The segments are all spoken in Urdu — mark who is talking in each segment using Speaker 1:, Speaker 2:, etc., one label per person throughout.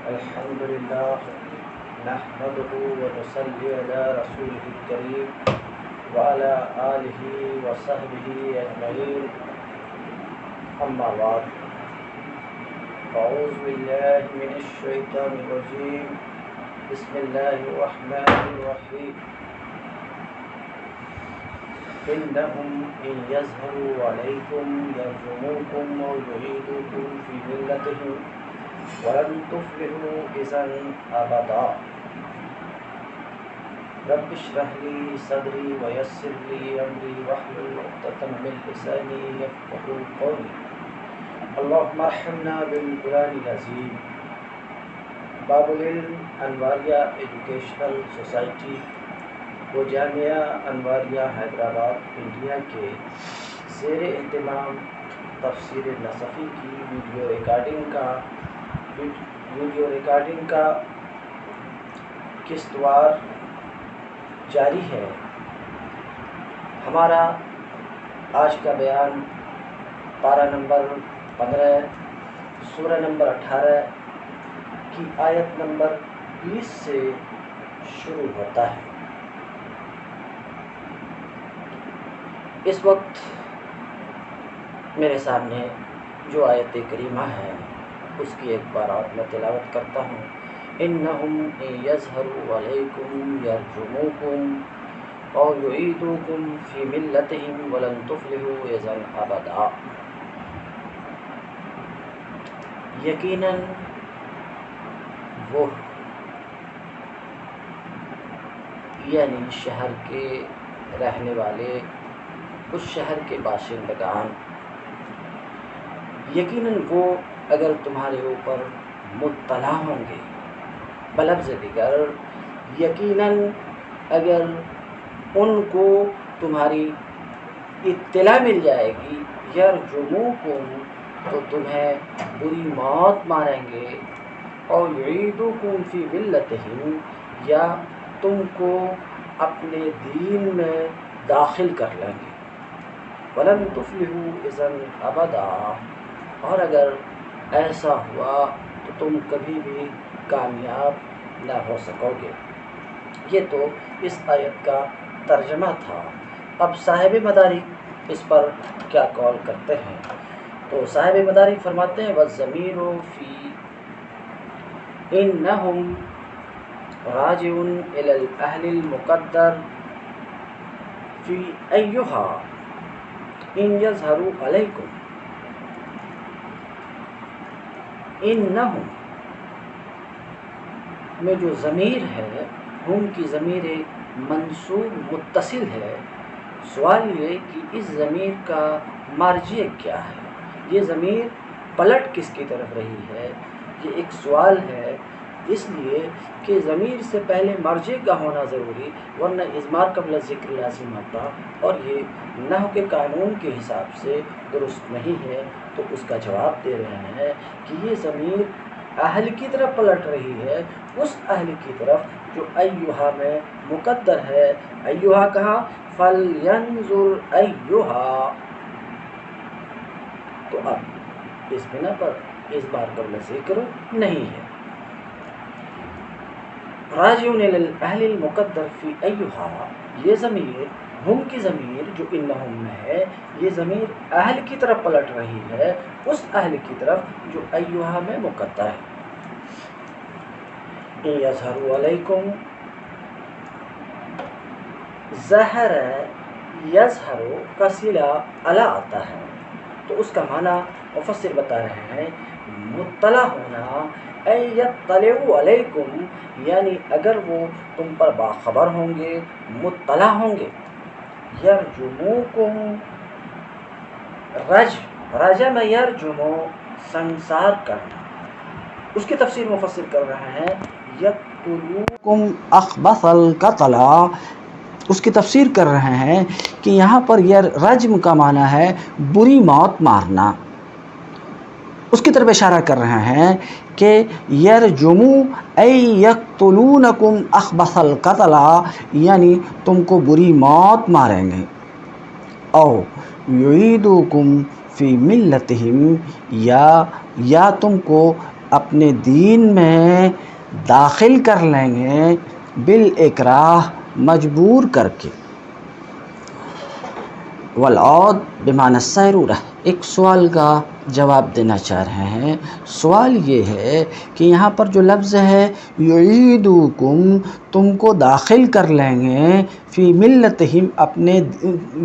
Speaker 1: الحمد لله نحمده ونصلي على رسوله الكريم وعلى آله وصحبه أجمعين أما بعد أعوذ بالله من الشيطان الرجيم بسم الله الرحمن الرحيم إنهم إن يظهروا عليكم يرجموكم أو يعيدوكم في ملتهم ولن تفلحوا إذا أبدا رب اشرح لي صدري ويسر لي أمري واحلل عقدة من لساني يفقهوا قولي اللهم ارحمنا بالقرآن العظيم۔ باب العلم انواریہ ایجوکیشنل سوسائٹی و جامعہ انواریہ حیدرآباد انڈیا کے زیر اہتمام تفسیر نصفی کی ویڈیو ریکارڈنگ کا قسطوار جاری ہے۔ ہمارا آج کا بیان پارہ نمبر 15 سورہ نمبر 18 کی آیت نمبر 20 سے شروع ہوتا ہے۔ اس وقت میرے سامنے جو آیت کریمہ ہے اس کی ایک بار اور میں تلاوت کرتا ہوں۔ انہم ان یظہروا علیکم یرجموکم او یعیدوکم فی ملتہم ولن تفلحوا اذا ابدا۔ یقیناً وہ یعنی شہر کے رہنے والے، اس شہر کے باشندگان، یقیناً وہ اگر تمہارے اوپر مطلع ہوں گے، بلفظ دیگر یقیناً اگر ان کو تمہاری اطلاع مل جائے گی، یرجموکم تو تمہیں بری موت ماریں گے، اور یعیدوکم فی ملتہم یا تم کو اپنے دین میں داخل کر لیں گے، ولن تفلحوا اذا ابدا، اور اگر ایسا ہوا تو تم کبھی بھی کامیاب نہ ہو سکو گے۔ یہ تو اس آیت کا ترجمہ تھا۔ اب صاحب مدارک اس پر کیا قول کرتے ہیں؟ تو صاحب مدارک فرماتے ہیں والضمیر فی انہم راجع الی الاہل المقدر فی ایہا ان یظہروا علیکم۔ انہم میں جو ضمیر ہے، ہم کی ضمیر منصوب متصل ہے۔ سوال یہ کہ اس ضمیر کا مرجع کیا ہے؟ یہ ضمیر پلٹ کس کی طرف رہی ہے؟ یہ ایک سوال ہے، اس لیے کہ ضمیر سے پہلے مرجع کا ہونا ضروری، ورنہ اضمار قبل ذکر لازم آتا، اور یہ نحو کے قانون کے حساب سے درست نہیں ہے۔ تو اس کا جواب دے رہے ہیں کہ یہ ضمیر اہل کی طرف پلٹ رہی ہے، اس اہل کی طرف جو ایہا میں مقدر ہے۔ ایہا کہا فَلْيَنْظُرْ ایہا، تو اب اس بنا پر اس بار قبل ذکر نہیں ہے۔ راجع الی الاہل المقدر فی ایہا، یہ ضمیر ہم کی ضمیر جو انہم میں ہے، یہ ضمیر اہل کی طرف پلٹ رہی ہے، اس اہل کی طرف جو ایہا میں مقدر ہے۔ ان یظہروا علیکم، ظہر یظہر کا صلہ علی آتا ہے، تو اس کا معنی مفسر بتا رہے ہیں مطلع ہونا، اے یطلعوا علیکم، یعنی اگر وہ تم پر باخبر ہوں گے، مطلع ہوں گے۔ یرجموکم، رجم یرجمو، سنسار کرنا، اس کی تفسیر مفسر کر رہے ہیں یقتلوکم اخبث القتل، اس کی تفسیر کر رہے ہیں کہ یہاں پر یہ رجم کا معنی ہے بری موت مارنا۔ اس کی طرف اشارہ کر رہے ہیں کہ یرجمو ای یقتلونکم اخبث القتل، یعنی تم کو بری موت ماریں گے، او یعیدوکم فی ملتہم، یا تم کو اپنے دین میں داخل کر لیں گے بالاکراہ، مجبور کر کے۔ والعود بمعنی السیرورہ، ایک سوال کا جواب دینا چاہ رہے ہیں۔ سوال یہ ہے کہ یہاں پر جو لفظ ہے یعیدکم، تم کو داخل کر لیں گے فی ملتہم، اپنے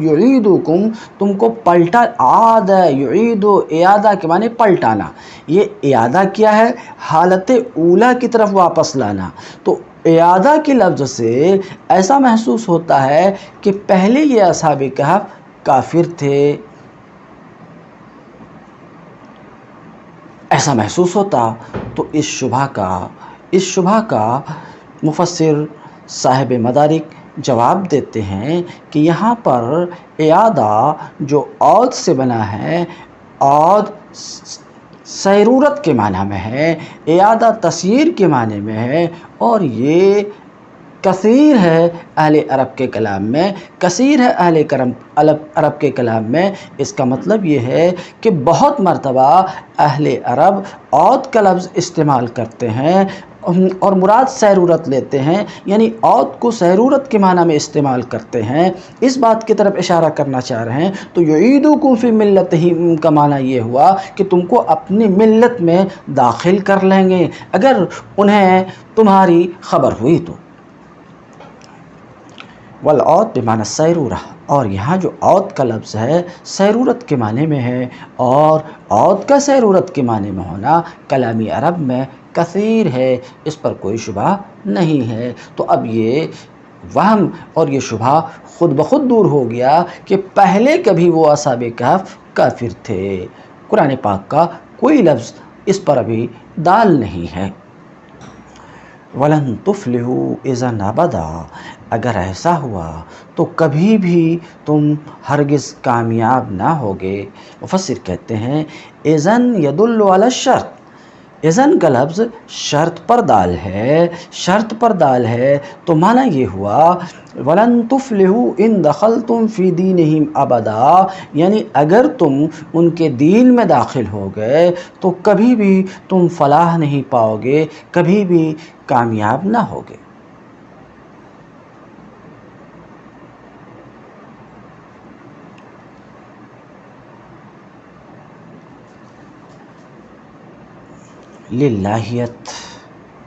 Speaker 1: یعیدکم، تم کو پلٹا، عاد یعید اعادہ کے معنی پلٹانا، یہ اعادہ کیا ہے؟ حالت اولیٰ کی طرف واپس لانا۔ تو اعادہ کے لفظ سے ایسا محسوس ہوتا ہے کہ پہلے یہ اصحاب کہف کافر تھے، ایسا محسوس ہوتا۔ تو اس شبہ کا مفسر صاحب مدارک جواب دیتے ہیں کہ یہاں پر اعادہ جو عود سے بنا ہے، عود سیرورت کے معنی میں ہے، اعادہ تسییر کے معنی میں ہے، اور یہ کثیر ہے اہل عرب کے کلام میں، کثیر ہے عرب کے کلام میں۔ اس کا مطلب یہ ہے کہ بہت مرتبہ اہل عرب عود کا لفظ استعمال کرتے ہیں اور مراد سیرورت لیتے ہیں، یعنی عود کو سیرورت کے معنی میں استعمال کرتے ہیں۔ اس بات کی طرف اشارہ کرنا چاہ رہے ہیں۔ تو یعیدکم فی ملتہم کا معنی یہ ہوا کہ تم کو اپنی ملت میں داخل کر لیں گے اگر انہیں تمہاری خبر ہوئی تو۔ والعود بمعنی السیرورہ، اور یہاں جو عود کا لفظ ہے سیرورت کے معنی میں ہے، اور عود کا سیرورت کے معنی میں ہونا کلامی عرب میں کثیر ہے، اس پر کوئی شبہ نہیں ہے۔ تو اب یہ وہم اور یہ شبہ خود بخود دور ہو گیا کہ پہلے کبھی وہ اصحاب کہف کافر تھے۔ قرآن پاک کا کوئی لفظ اس پر ابھی دال نہیں ہے۔ وَلَن تُفْلِحُوا إِذًا أَبَدًا، اگر ایسا ہوا تو کبھی بھی تم ہرگز کامیاب نہ ہوگے۔ مفسر کہتے ہیں اذن يدل على الشرط، اذن کا لفظ شرط پر دال ہے، شرط پر دال ہے، تو معنی یہ ہوا وَلَن تُفْلِحُوا إِن دَخَلْتُمْ فِي دِينِهِمْ أَبَدًا، یعنی اگر تم ان کے دین میں داخل ہو گئے تو کبھی بھی تم فلاح نہیں پاؤ گے، کبھی بھی کامیاب نہ ہوگے۔ للہیت،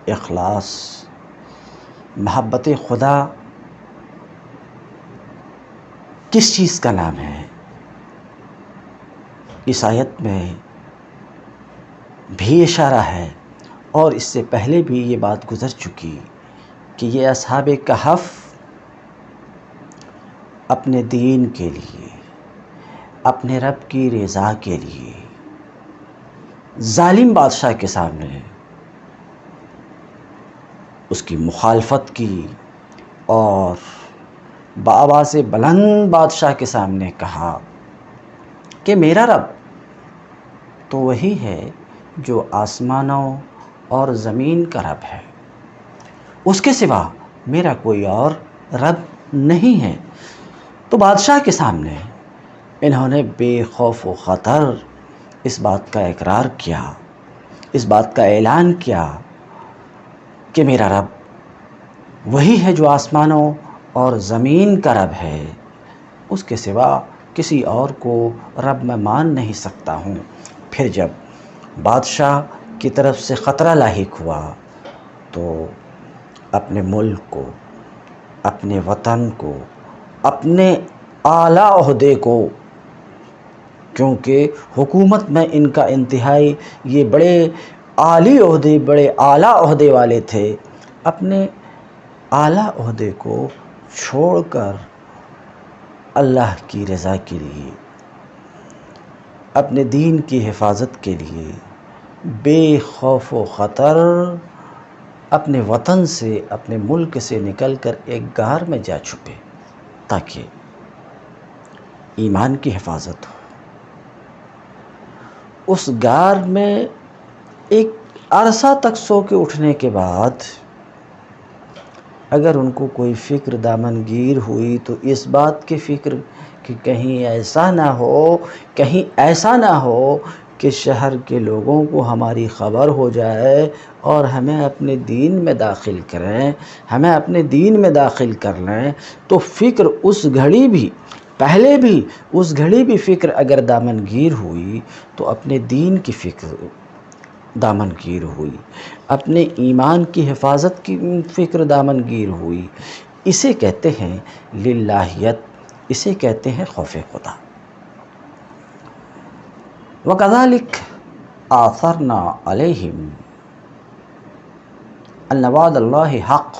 Speaker 1: اخلاص، محبت خدا کس چیز کا نام ہے؟ اس آیت میں بھی اشارہ ہے، اور اس سے پہلے بھی یہ بات گزر چکی کہ یہ اصحاب کہف اپنے دین کے لیے، اپنے رب کی رضا کے لیے ظالم بادشاہ کے سامنے اس کی مخالفت کی، اور بآواز بلند بادشاہ کے سامنے کہا کہ میرا رب تو وہی ہے جو آسمانوں اور زمین کا رب ہے، اس کے سوا میرا کوئی اور رب نہیں ہے۔ تو بادشاہ کے سامنے انہوں نے بے خوف و خطر اس بات کا اقرار کیا، اس بات کا اعلان کیا کہ میرا رب وہی ہے جو آسمانوں اور زمین کا رب ہے، اس کے سوا کسی اور کو رب میں مان نہیں سکتا ہوں۔ پھر جب بادشاہ کی طرف سے خطرہ لاحق ہوا تو اپنے ملک کو، اپنے وطن کو، اپنے اعلیٰ عہدے کو، کیونکہ حکومت میں ان کا انتہائی یہ بڑے عالی عہدے، بڑے اعلیٰ عہدے والے تھے، اپنے اعلیٰ عہدے کو چھوڑ کر اللہ کی رضا کے لیے، اپنے دین کی حفاظت کے لیے بے خوف و خطر اپنے وطن سے، اپنے ملک سے نکل کر ایک غار میں جا چھپے تاکہ ایمان کی حفاظت ہو۔ اس غار میں ایک عرصہ تک سو کے اٹھنے کے بعد اگر ان کو کوئی فکر دامنگیر ہوئی تو اس بات کی فکر کہ کہیں ایسا نہ ہو کہ شہر کے لوگوں کو ہماری خبر ہو جائے اور ہمیں اپنے دین میں داخل کریں، ہمیں اپنے دین میں داخل کر لیں، تو فکر اس گھڑی بھی، پہلے بھی اس گھڑی بھی فکر اگر دامنگیر ہوئی تو اپنے دین کی فکر دامنگیر ہوئی، اپنے ایمان کی حفاظت کی فکر دامنگیر ہوئی۔ اسے کہتے ہیں للہیت، اسے کہتے ہیں خوف خدا۔ وَكَذَلِكَ آثَرْنَا عَلَيْهِمْ أَنَّ وَعْدَ اللَّهِ حَقٌّ،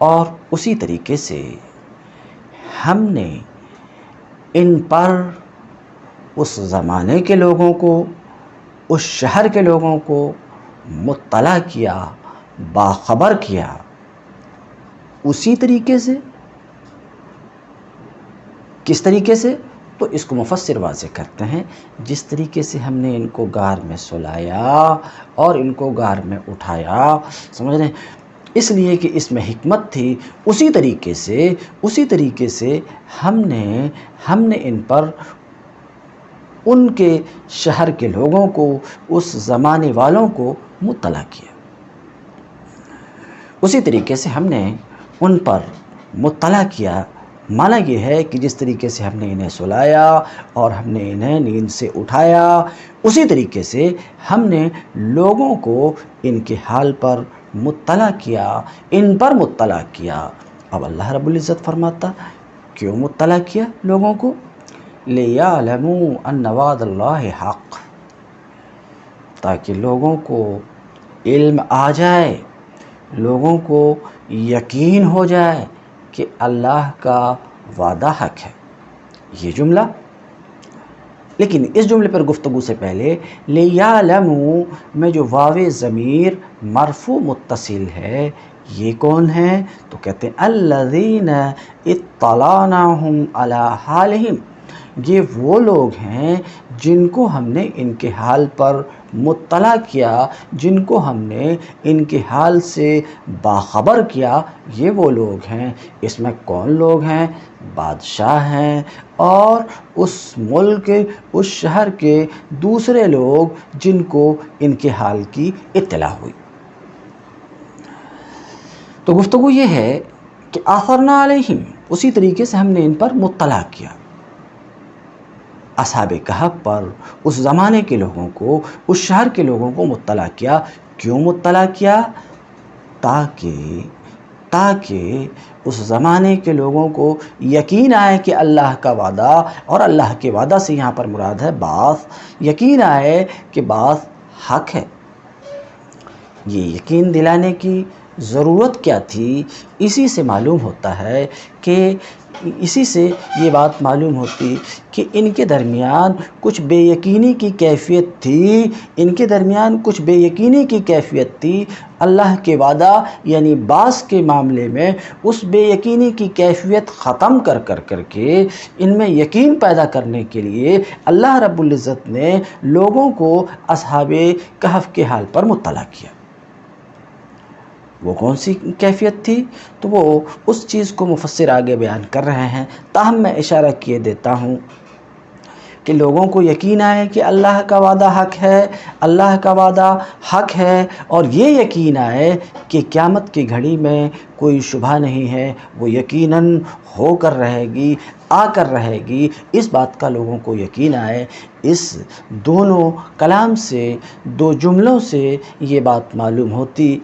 Speaker 1: اور اسی طریقے سے ہم نے ان پر اس زمانے کے لوگوں کو، اس شہر کے لوگوں کو مطلع کیا، باخبر کیا، اسی طریقے سے۔ کس طریقے سے؟ تو اس کو مفسر واضح کرتے ہیں، جس طریقے سے ہم نے ان کو غار میں سلایا اور ان کو غار میں اٹھایا، سمجھ رہے ہیں، اس لیے کہ اس میں حکمت تھی، اسی طریقے سے ہم نے ان پر، ان کے شہر کے لوگوں کو، اس زمانے والوں کو مطلع کیا۔ اسی طریقے سے ہم نے ان پر مطلع کیا، معنی یہ ہے کہ جس طریقے سے ہم نے انہیں سلایا اور ہم نے انہیں نیند سے اٹھایا، اسی طریقے سے ہم نے لوگوں کو ان کے حال پر مطلع کیا، ان پر مطلع کیا۔ اب اللہ رب العزت فرماتا کیوں مطلع کیا لوگوں کو؟ لِيَعْلَمُوا أَنَّ وَعْدَ اللَّهِ حَقٌّ، تاکہ لوگوں کو علم آ جائے، لوگوں کو یقین ہو جائے کہ اللہ کا وعدہ حق ہے۔ یہ جملہ، لیکن اس جملے پر گفتگو سے پہلے لِيَعْلَمُوا میں جو واو ضمیر مرفوع متصل ہے، یہ کون ہے؟ تو کہتے ہیں الذین اطلعناہم علی حالہم، یہ وہ لوگ ہیں جن کو ہم نے ان کے حال پر مطلع کیا، جن کو ہم نے ان کے حال سے باخبر کیا، یہ وہ لوگ ہیں۔ اس میں کون لوگ ہیں؟ بادشاہ ہیں اور اس ملک، اس شہر کے دوسرے لوگ جن کو ان کے حال کی اطلاع ہوئی۔ تو گفتگو یہ ہے کہ آثرنا علیہم، اسی طریقے سے ہم نے ان پر مطلع کیا، اصحاب کہف پر، اس زمانے کے لوگوں کو، اس شہر کے لوگوں کو مطلع کیا۔ کیوں مطلع کیا؟ تاکہ اس زمانے کے لوگوں کو یقین آئے کہ اللہ کا وعدہ، اور اللہ کے وعدہ سے یہاں پر مراد ہے بعث، یقین آئے کہ بعث حق ہے۔ یہ یقین دلانے کی ضرورت کیا تھی؟ اسی سے معلوم ہوتا ہے کہ، اسی سے یہ بات معلوم ہوتی کہ ان کے درمیان کچھ بے یقینی کی کیفیت تھی، ان کے درمیان کچھ بے یقینی کی کیفیت تھی۔ اللہ کے وعدہ یعنی بعث کے معاملے میں اس بے یقینی کی کیفیت ختم کر کے ان میں یقین پیدا کرنے کے لیے اللہ رب العزت نے لوگوں کو اصحاب کہف کے حال پر مطلع کیا۔ وہ کون سی کیفیت تھی؟ تو وہ اس چیز کو مفسر آگے بیان کر رہے ہیں، تاہم میں اشارہ کیے دیتا ہوں کہ لوگوں کو یقین آئے کہ اللہ کا وعدہ حق ہے، اللہ کا وعدہ حق ہے، اور یہ یقین آئے کہ قیامت کی گھڑی میں کوئی شبہ نہیں ہے، وہ یقیناً ہو کر رہے گی، آ کر رہے گی، اس بات کا لوگوں کو یقین آئے۔ اس دونوں کلام سے، دو جملوں سے یہ بات معلوم ہوتی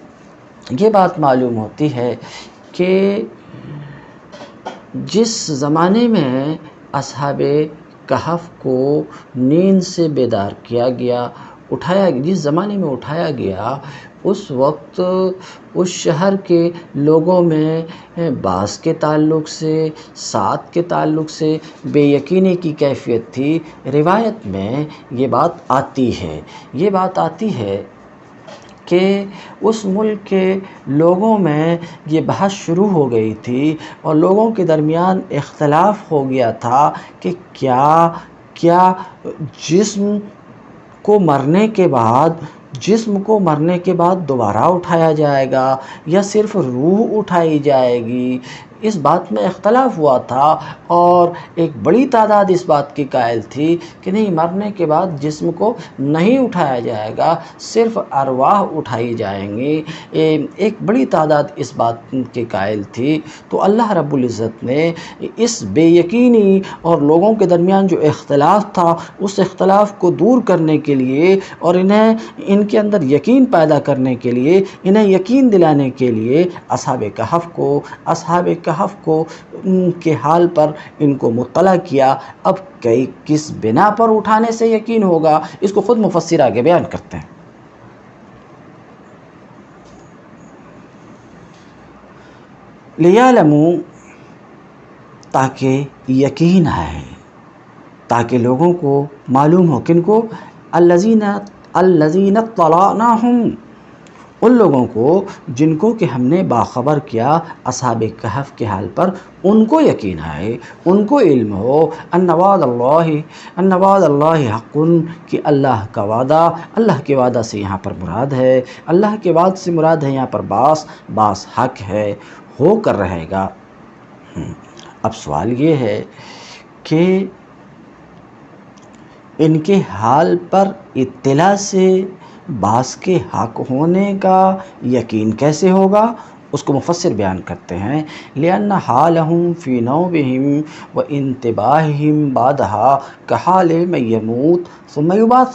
Speaker 1: ہے کہ جس زمانے میں اصحاب کہف کو نیند سے بیدار کیا گیا، جس زمانے میں اٹھایا گیا، اس وقت اس شہر کے لوگوں میں بعث کے تعلق سے، ساتھ کے تعلق سے بے یقینی کی کیفیت تھی۔ روایت میں یہ بات آتی ہے کہ اس ملک کے لوگوں میں یہ بحث شروع ہو گئی تھی اور لوگوں کے درمیان اختلاف ہو گیا تھا کہ کیا جسم کو مرنے کے بعد دوبارہ اٹھایا جائے گا یا صرف روح اٹھائی جائے گی؟ اس بات میں اختلاف ہوا تھا، اور ایک بڑی تعداد اس بات کی قائل تھی کہ نہیں، مرنے کے بعد جسم کو نہیں اٹھایا جائے گا، صرف ارواح اٹھائی جائیں گی، ایک بڑی تعداد اس بات کے قائل تھی۔ تو اللہ رب العزت نے اس بے یقینی اور لوگوں کے درمیان جو اختلاف تھا، اس اختلاف کو دور کرنے کے لیے اور ان کے اندر یقین پیدا کرنے کے لیے، انہیں یقین دلانے کے لیے اصحاب کہف کو کے حال پر ان کو مطلع کیا۔ اب کس بنا پر اٹھانے سے یقین ہوگا، اس کو خود مفسر آگے بیان کرتے ہیں۔ لیعلموا، تاکہ یقین آئے، تاکہ لوگوں کو معلوم ہو، کن کو؟ الذین اطلعناہم، ان لوگوں کو جن کو کہ ہم نے باخبر کیا اصحاب کہف کے حال پر، ان کو یقین آئے، ان کو علم ہو ان وعد اللہ حق، کہ اللہ کا وعدہ، اللہ کے وعدہ سے یہاں پر مراد ہے، اللہ کے وعد سے مراد ہے یہاں پر باس حق ہے، ہو کر رہے گا۔ اب سوال یہ ہے کہ ان کے حال پر اطلاع سے باس کے حق ہونے کا یقین کیسے ہوگا؟ اس کو مفسر بیان کرتے ہیں، لِأَنَّ حَالَهُمْ فِي نَوْمِهِمْ وَإِنْتِبَاهِهِمْ بَعْدَهَا كَحَالِ مَن يَمُوتُ ثُمَّ يُبْعَثُ،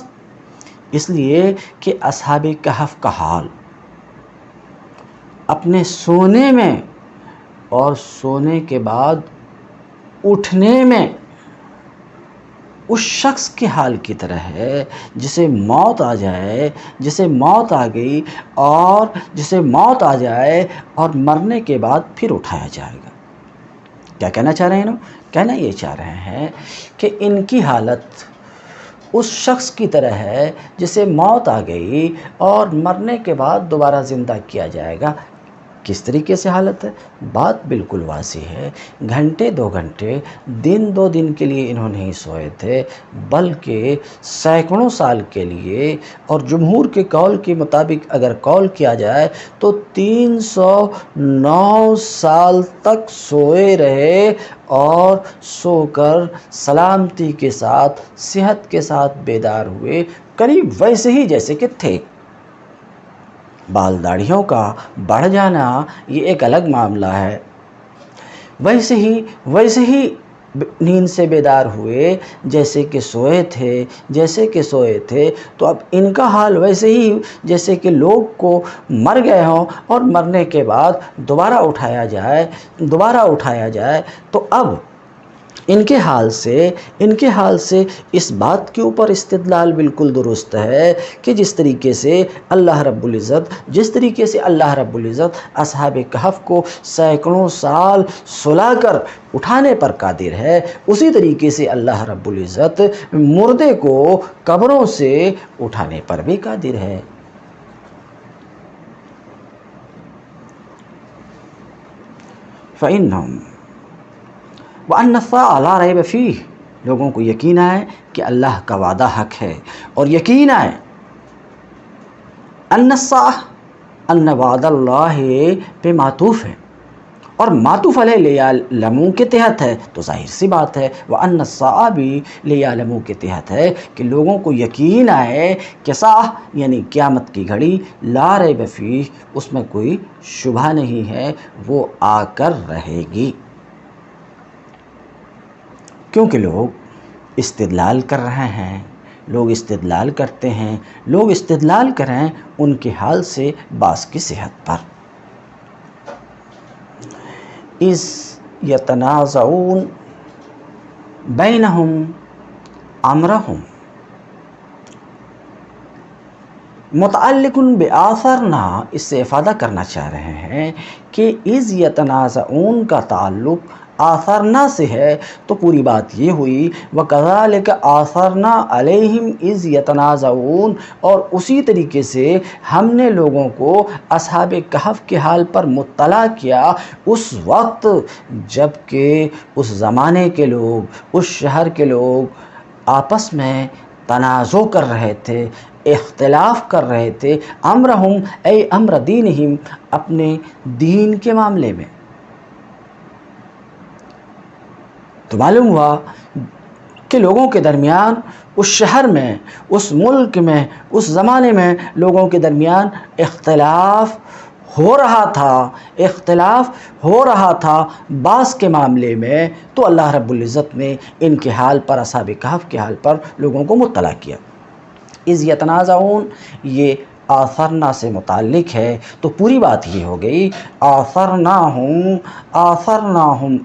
Speaker 1: اس لیے کہ اصحاب کہف کا حال اپنے سونے میں اور سونے کے بعد اٹھنے میں اس شخص کے حال کی طرح ہے جسے موت آ جائے، جسے موت آ گئی اور جسے موت آ جائے اور مرنے کے بعد پھر اٹھایا جائے گا۔ کیا کہنا چاہ رہے ہیں؟ کہنا یہ چاہ رہے ہیں کہ ان کی حالت اس شخص کی طرح ہے جسے موت آ گئی اور مرنے کے بعد دوبارہ زندہ کیا جائے گا۔ کس طریقے سے حالت ہے؟ بات بالکل واضح ہے۔ گھنٹے 2 گھنٹے، دن 2 دن کے لیے انہوں نہیں سوئے تھے، بلکہ سینکڑوں سال کے لیے، اور جمہور کے قول کے مطابق اگر قول کیا جائے تو 309 سال تک سوئے رہے، اور سو کر سلامتی کے ساتھ، صحت کے ساتھ بیدار ہوئے، قریب ویسے ہی جیسے کہ تھے۔ بال داڑھیوں کا بڑھ جانا یہ ایک الگ معاملہ ہے، ویسے ہی نیند سے بیدار ہوئے جیسے کہ سوئے تھے۔ تو اب ان کا حال ویسے ہی جیسے کہ لوگ کو مر گئے ہوں اور مرنے کے بعد دوبارہ اٹھایا جائے۔ تو اب ان کے حال سے اس بات کے اوپر استدلال بالکل درست ہے کہ جس طریقے سے اللہ رب العزت اصحاب کہف کو سینکڑوں سال سلا کر اٹھانے پر قادر ہے، اسی طریقے سے اللہ رب العزت مردے کو قبروں سے اٹھانے پر بھی قادر ہے۔ فَإِنَّهُمْ وَأَنَّ السَّاعَةَ لَا رَيْبَ فِيهِ، لوگوں کو یقین آئے کہ اللہ کا وعدہ حق ہے، اور یقین آئے ان السَّاعَةَ، ان وعد اللہ پہ معطوف ہے، اور معطوف علیہ لیعلموا کے تحت ہے، تو ظاہر سی بات ہے وَأَنَّ السَّاعَةَ بھی لیعلموا کے تحت ہے کہ لوگوں کو یقین آئے کہ ساعہ یعنی قیامت کی گھڑی، لا ریب فیہ، اس میں کوئی شبہ نہیں ہے، وہ آ کر رہے گی۔ کیونکہ لوگ استدلال کر رہے ہیں، لوگ استدلال کرتے ہیں، لوگ استدلال کریں ان کے حال سے باس کی صحت پر۔ اذ یتنازعون بینہم امرہم، متعلق بآثرنا، اس سے افادہ کرنا چاہ رہے ہیں کہ اذ یتنازعون کا تعلق آثرنا سے ہے، تو پوری بات یہ ہوئی وَكَذَلِكَ آثَرْنَا عَلَيْهِمْ اِذْ يَتَنَازَعُونَ، اور اسی طریقے سے ہم نے لوگوں کو اصحاب کہف کے حال پر مطلع کیا اس وقت جب کہ اس زمانے کے لوگ، اس شہر کے لوگ آپس میں تنازع کر رہے تھے، اختلاف کر رہے تھے، امرہم اے امر دینہم، اپنے دین کے معاملے میں، تو معلوم ہوا کہ لوگوں کے درمیان اس شہر میں، اس ملک میں، اس زمانے میں لوگوں کے درمیان اختلاف ہو رہا تھا بعض کے معاملے میں. تو اللہ رب العزت نے ان کے حال پر، اصحاب کہف کے حال پر لوگوں کو مطلع کیا. اذ یتنازعون یہ آثرنا سے متعلق ہے، تو پوری بات یہ ہو گئی آثرناہم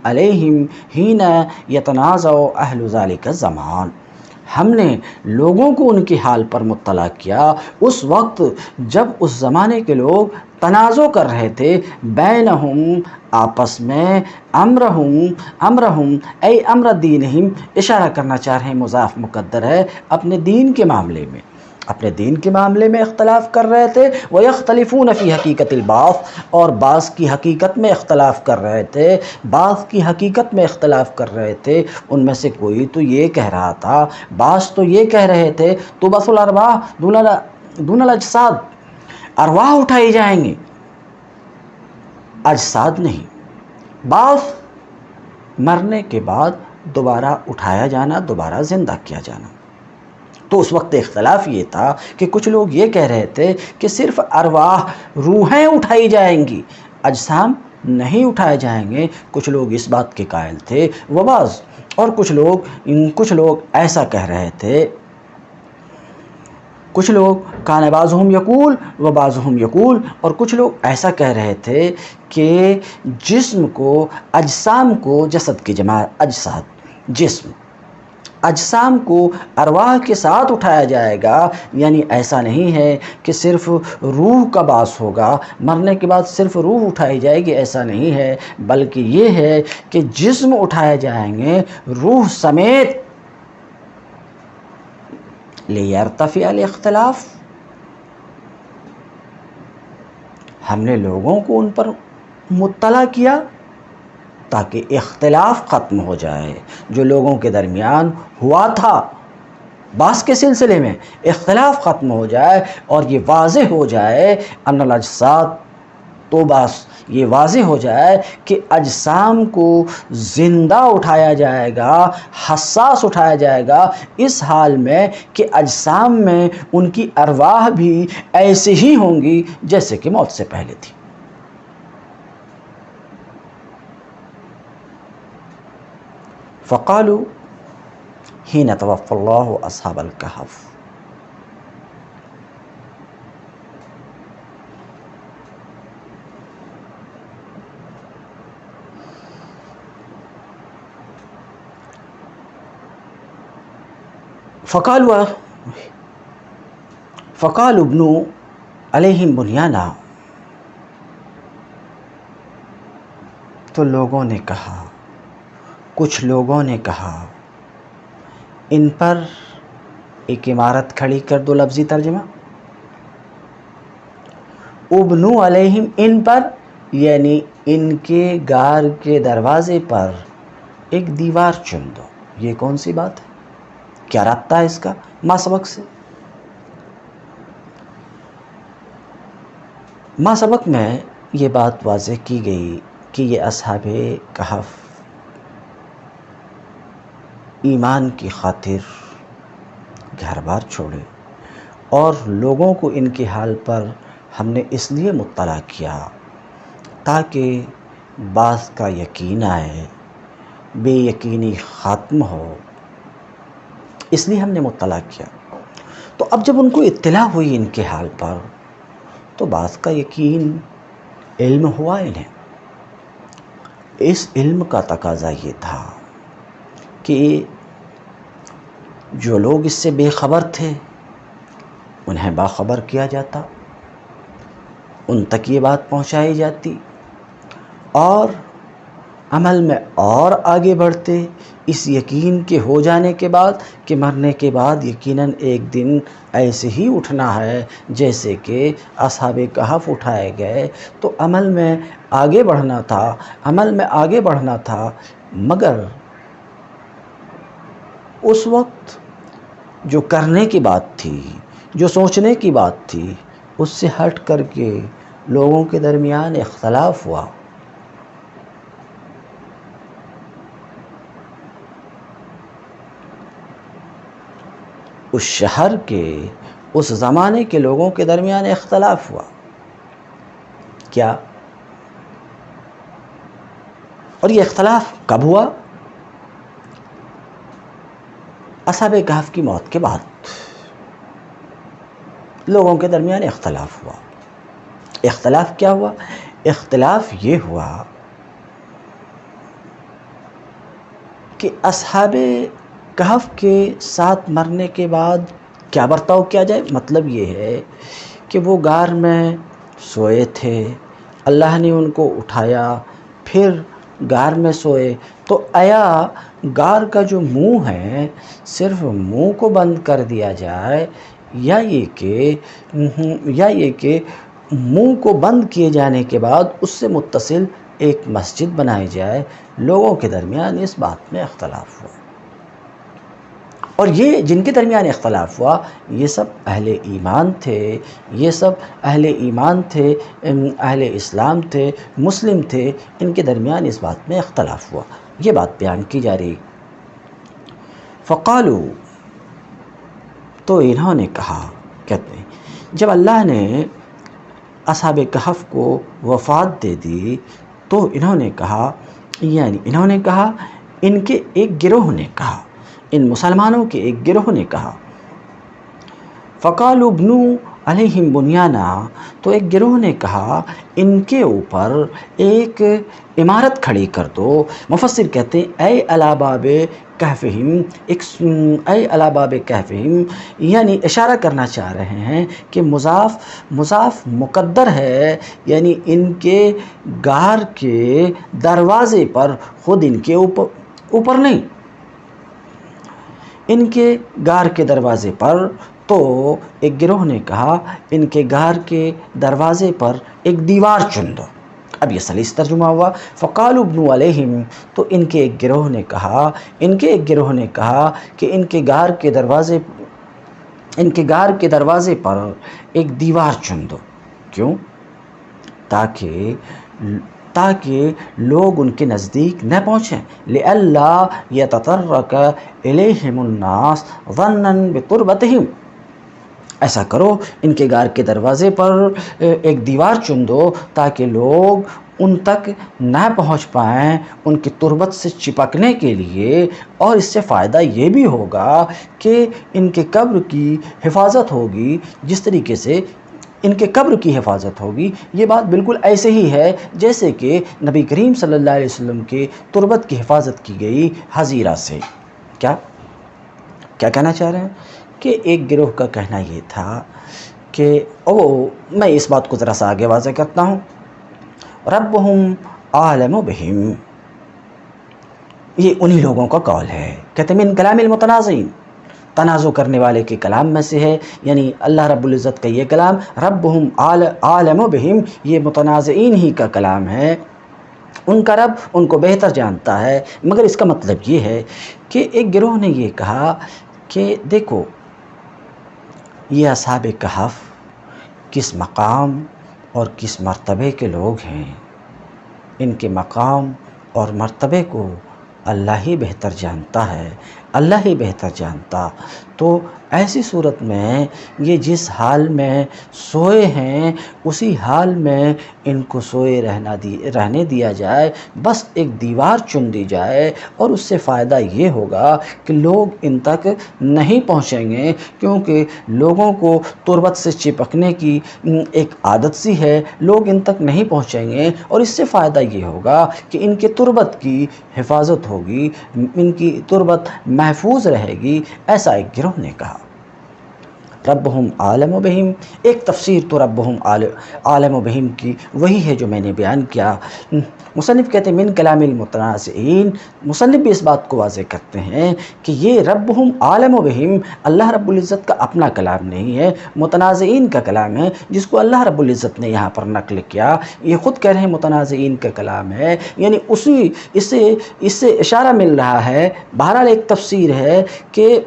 Speaker 1: علیہم حین یتنازع اہل ذلک الزمان. ہم نے لوگوں کو ان کے حال پر مطلع کیا اس وقت جب اس زمانے کے لوگ تنازع کر رہے تھے بینہم آپس میں، امرہم ای امر دینہم اشارہ کرنا چاہ رہے ہیں، مضاف مقدر ہے، اپنے دین کے معاملے میں، اپنے دین کے معاملے میں اختلاف کر رہے تھے. وَيَخْتَلِفُونَ فِي حَقِيقَةِ الْبَعْثِ اور بعض کی حقیقت میں اختلاف کر رہے تھے، بعض کی حقیقت میں اختلاف کر رہے تھے. ان میں سے کوئی تو یہ کہہ رہا تھا، بعض تو یہ کہہ رہے تھے تُبْعَثُ الْأَرْوَاحُ دُونَ الْأَجْسَادِ، ارواح اٹھائی جائیں گے، اجساد نہیں. بعض مرنے کے بعد دوبارہ اٹھایا جانا، دوبارہ زندہ کیا جانا. تو اس وقت اختلاف یہ تھا کہ کچھ لوگ یہ کہہ رہے تھے کہ صرف ارواح، روحیں اٹھائی جائیں گی، اجسام نہیں اٹھائے جائیں گے. کچھ لوگ اس بات کے قائل تھے. وبعض اور کچھ لوگ ایسا کہہ رہے تھے، کچھ لوگ کان بعضهم یقول و بعضهم یقول، اور کچھ لوگ ایسا کہہ رہے تھے کہ جسم کو، اجسام کو، جسد کی جمع اجساد، جسم، اجسام کو ارواح کے ساتھ اٹھایا جائے گا. یعنی ایسا نہیں ہے کہ صرف روح کا باعث ہوگا، مرنے کے بعد صرف روح اٹھائی جائے گی، ایسا نہیں ہے، بلکہ یہ ہے کہ جسم اٹھائے جائیں گے روح سمیت. لِيَرْتَفِعَ الاختلاف، ہم نے لوگوں کو ان پر مطلع کیا تاکہ اختلاف ختم ہو جائے جو لوگوں کے درمیان ہوا تھا. بعض کے سلسلے میں اختلاف ختم ہو جائے اور یہ واضح ہو جائے ان الاجساد، تو بس یہ واضح ہو جائے کہ اجسام کو زندہ اٹھایا جائے گا، حساس اٹھایا جائے گا، اس حال میں کہ اجسام میں ان کی ارواح بھی ایسے ہی ہوں گی جیسے کہ موت سے پہلے تھی. فقالوا حين توفى الله أصحاب الكهف، فقالوا ابنوا علیہم بنیانا، تو لوگوں نے کہا، کچھ لوگوں نے کہا ان پر ایک عمارت کھڑی کر دو. لفظی ترجمہ ابنو علیہم، ان پر، یعنی ان کے غار کے دروازے پر ایک دیوار چن دو. یہ کون سی بات ہے؟ کیا رابطہ ہے اس کا ما سبق سے؟ ما سبق میں یہ بات واضح کی گئی کہ یہ اصحاب کہف ایمان کی خاطر گھر بار چھوڑے، اور لوگوں کو ان کے حال پر ہم نے اس لیے مطلع کیا تاکہ بعض کا یقین آئے، بے یقینی ختم ہو، اس لیے ہم نے مطلع کیا. تو اب جب ان کو اطلاع ہوئی ان کے حال پر، تو بعض کا یقین، علم ہوا انہیں. اس علم کا تقاضا یہ تھا کہ جو لوگ اس سے بے خبر تھے انہیں باخبر کیا جاتا، ان تک یہ بات پہنچائی جاتی، اور عمل میں اور آگے بڑھتے اس یقین کے ہو جانے کے بعد کہ مرنے کے بعد یقیناً ایک دن ایسے ہی اٹھنا ہے جیسے کہ اصحاب کہف اٹھائے گئے. تو عمل میں آگے بڑھنا تھا، مگر اس وقت جو کرنے کی بات تھی، جو سوچنے کی بات تھی، اس سے ہٹ کر کے لوگوں کے درمیان اختلاف ہوا. اس شہر کے اس زمانے کے لوگوں کے درمیان اختلاف ہوا. کیا؟ اور یہ اختلاف کب ہوا؟ اصحاب کہف کی موت کے بعد لوگوں کے درمیان اختلاف ہوا. اختلاف کیا ہوا؟ اختلاف یہ ہوا کہ اصحاب کہف کے ساتھ مرنے کے بعد کیا برتاؤ کیا جائے. مطلب یہ ہے کہ وہ غار میں سوئے تھے، اللہ نے ان کو اٹھایا، پھر غار میں سوئے، تو آیا غار کا جو منہ ہے صرف منہ کو بند کر دیا جائے، یا یہ کہ منہ کو بند کیے جانے کے بعد اس سے متصل ایک مسجد بنائی جائے. لوگوں کے درمیان اس بات میں اختلاف ہوا، اور یہ جن کے درمیان اختلاف ہوا یہ سب اہل ایمان تھے، یہ سب اہل ایمان تھے، اہل اسلام تھے، مسلم تھے. ان کے درمیان اس بات میں اختلاف ہوا. یہ بات بیان کی جا رہی. فقالو، تو انہوں نے کہا، کہتے ہیں جب اللہ نے اصحاب کہف کو وفات دے دی تو انہوں نے کہا، یعنی انہوں نے کہا، ان کے ایک گروہ نے کہا، ان مسلمانوں کے ایک گروہ نے کہا، فقالوا ابنوا علیہم بنیانا، تو ایک گروہ نے کہا ان کے اوپر ایک عمارت کھڑی کر دو. مفسر کہتے ہیں اے علی باب کہفہم، اے علی باب کہفہم، یعنی اشارہ کرنا چاہ رہے ہیں کہ مضاف مقدر ہے، یعنی ان کے غار کے دروازے پر، خود ان کے اوپر نہیں، ان کے غار کے دروازے پر. تو ایک گروہ نے کہا ان کے غار کے دروازے پر ایک دیوار چن دو. اب یہ سلیس ترجمہ ہوا. فقالوا ابنوا علیہم، تو ان کے ایک گروہ نے کہا کہ ان کے غار کے دروازے پر ایک دیوار چن دو. کیوں؟ تاکہ لوگ ان کے نزدیک نہ پہنچیں. لئلا یتطرق الیہم الناس ظنا بتربتہم، ایسا کرو ان کے غار کے دروازے پر ایک دیوار چن دو تاکہ لوگ ان تک نہ پہنچ پائیں ان کی تربت سے چپکنے کے لیے. اور اس سے فائدہ یہ بھی ہوگا کہ ان کے قبر کی حفاظت ہوگی. جس طریقے سے ان کے قبر کی حفاظت ہوگی، یہ بات بالکل ایسے ہی ہے جیسے کہ نبی کریم صلی اللہ علیہ وسلم کے تربت کی حفاظت کی گئی حزیرہ سے. کیا کہنا چاہ رہے ہیں؟ کہ ایک گروہ کا کہنا یہ تھا کہ میں اس بات کو ذرا سا آگے واضح کرتا ہوں. ربہم عالم بہم، یہ انہی لوگوں کا قول ہے. کہتے من کلام المتنازعین، تنازع کرنے والے کے کلام میں سے ہے، یعنی اللہ رب العزت کا یہ کلام ربہم عالم بہم، یہ متنازعین ہی کا کلام ہے. ان کا رب ان کو بہتر جانتا ہے. مگر اس کا مطلب یہ ہے کہ ایک گروہ نے یہ کہا کہ دیکھو یہ اصحاب کہف کس مقام اور کس مرتبے کے لوگ ہیں، ان کے مقام اور مرتبے کو اللہ ہی بہتر جانتا ہے، اللہ ہی بہتر جانتا. تو ایسی صورت میں یہ جس حال میں سوئے ہیں اسی حال میں ان کو سوئے رہنے دیا جائے، بس ایک دیوار چن دی جائے. اور اس سے فائدہ یہ ہوگا کہ لوگ ان تک نہیں پہنچیں گے، کیونکہ لوگوں کو تربت سے چپکنے کی ایک عادت سی ہے، لوگ ان تک نہیں پہنچیں گے. اور اس سے فائدہ یہ ہوگا کہ ان کے تربت کی حفاظت ہوگی، ان کی تربت محفوظ رہے گی. ایسا ایک گروہ نے کہا. ربہم عالم بہم، ایک تفسیر تو ربہم عالم بہم کی وہی ہے جو میں نے بیان کیا. مصنف کہتے ہیں من کلام المتنازعین، مصنف بھی اس بات کو واضح کرتے ہیں کہ یہ ربہم عالم بہم اللہ رب العزت کا اپنا کلام نہیں ہے، متنازعین کا کلام ہے، جس کو اللہ رب العزت نے یہاں پر نقل کیا. یہ خود کہہ رہے ہیں متنازعین کا کلام ہے، یعنی اس سے اشارہ مل رہا ہے. بہرحال ایک تفسیر ہے کہ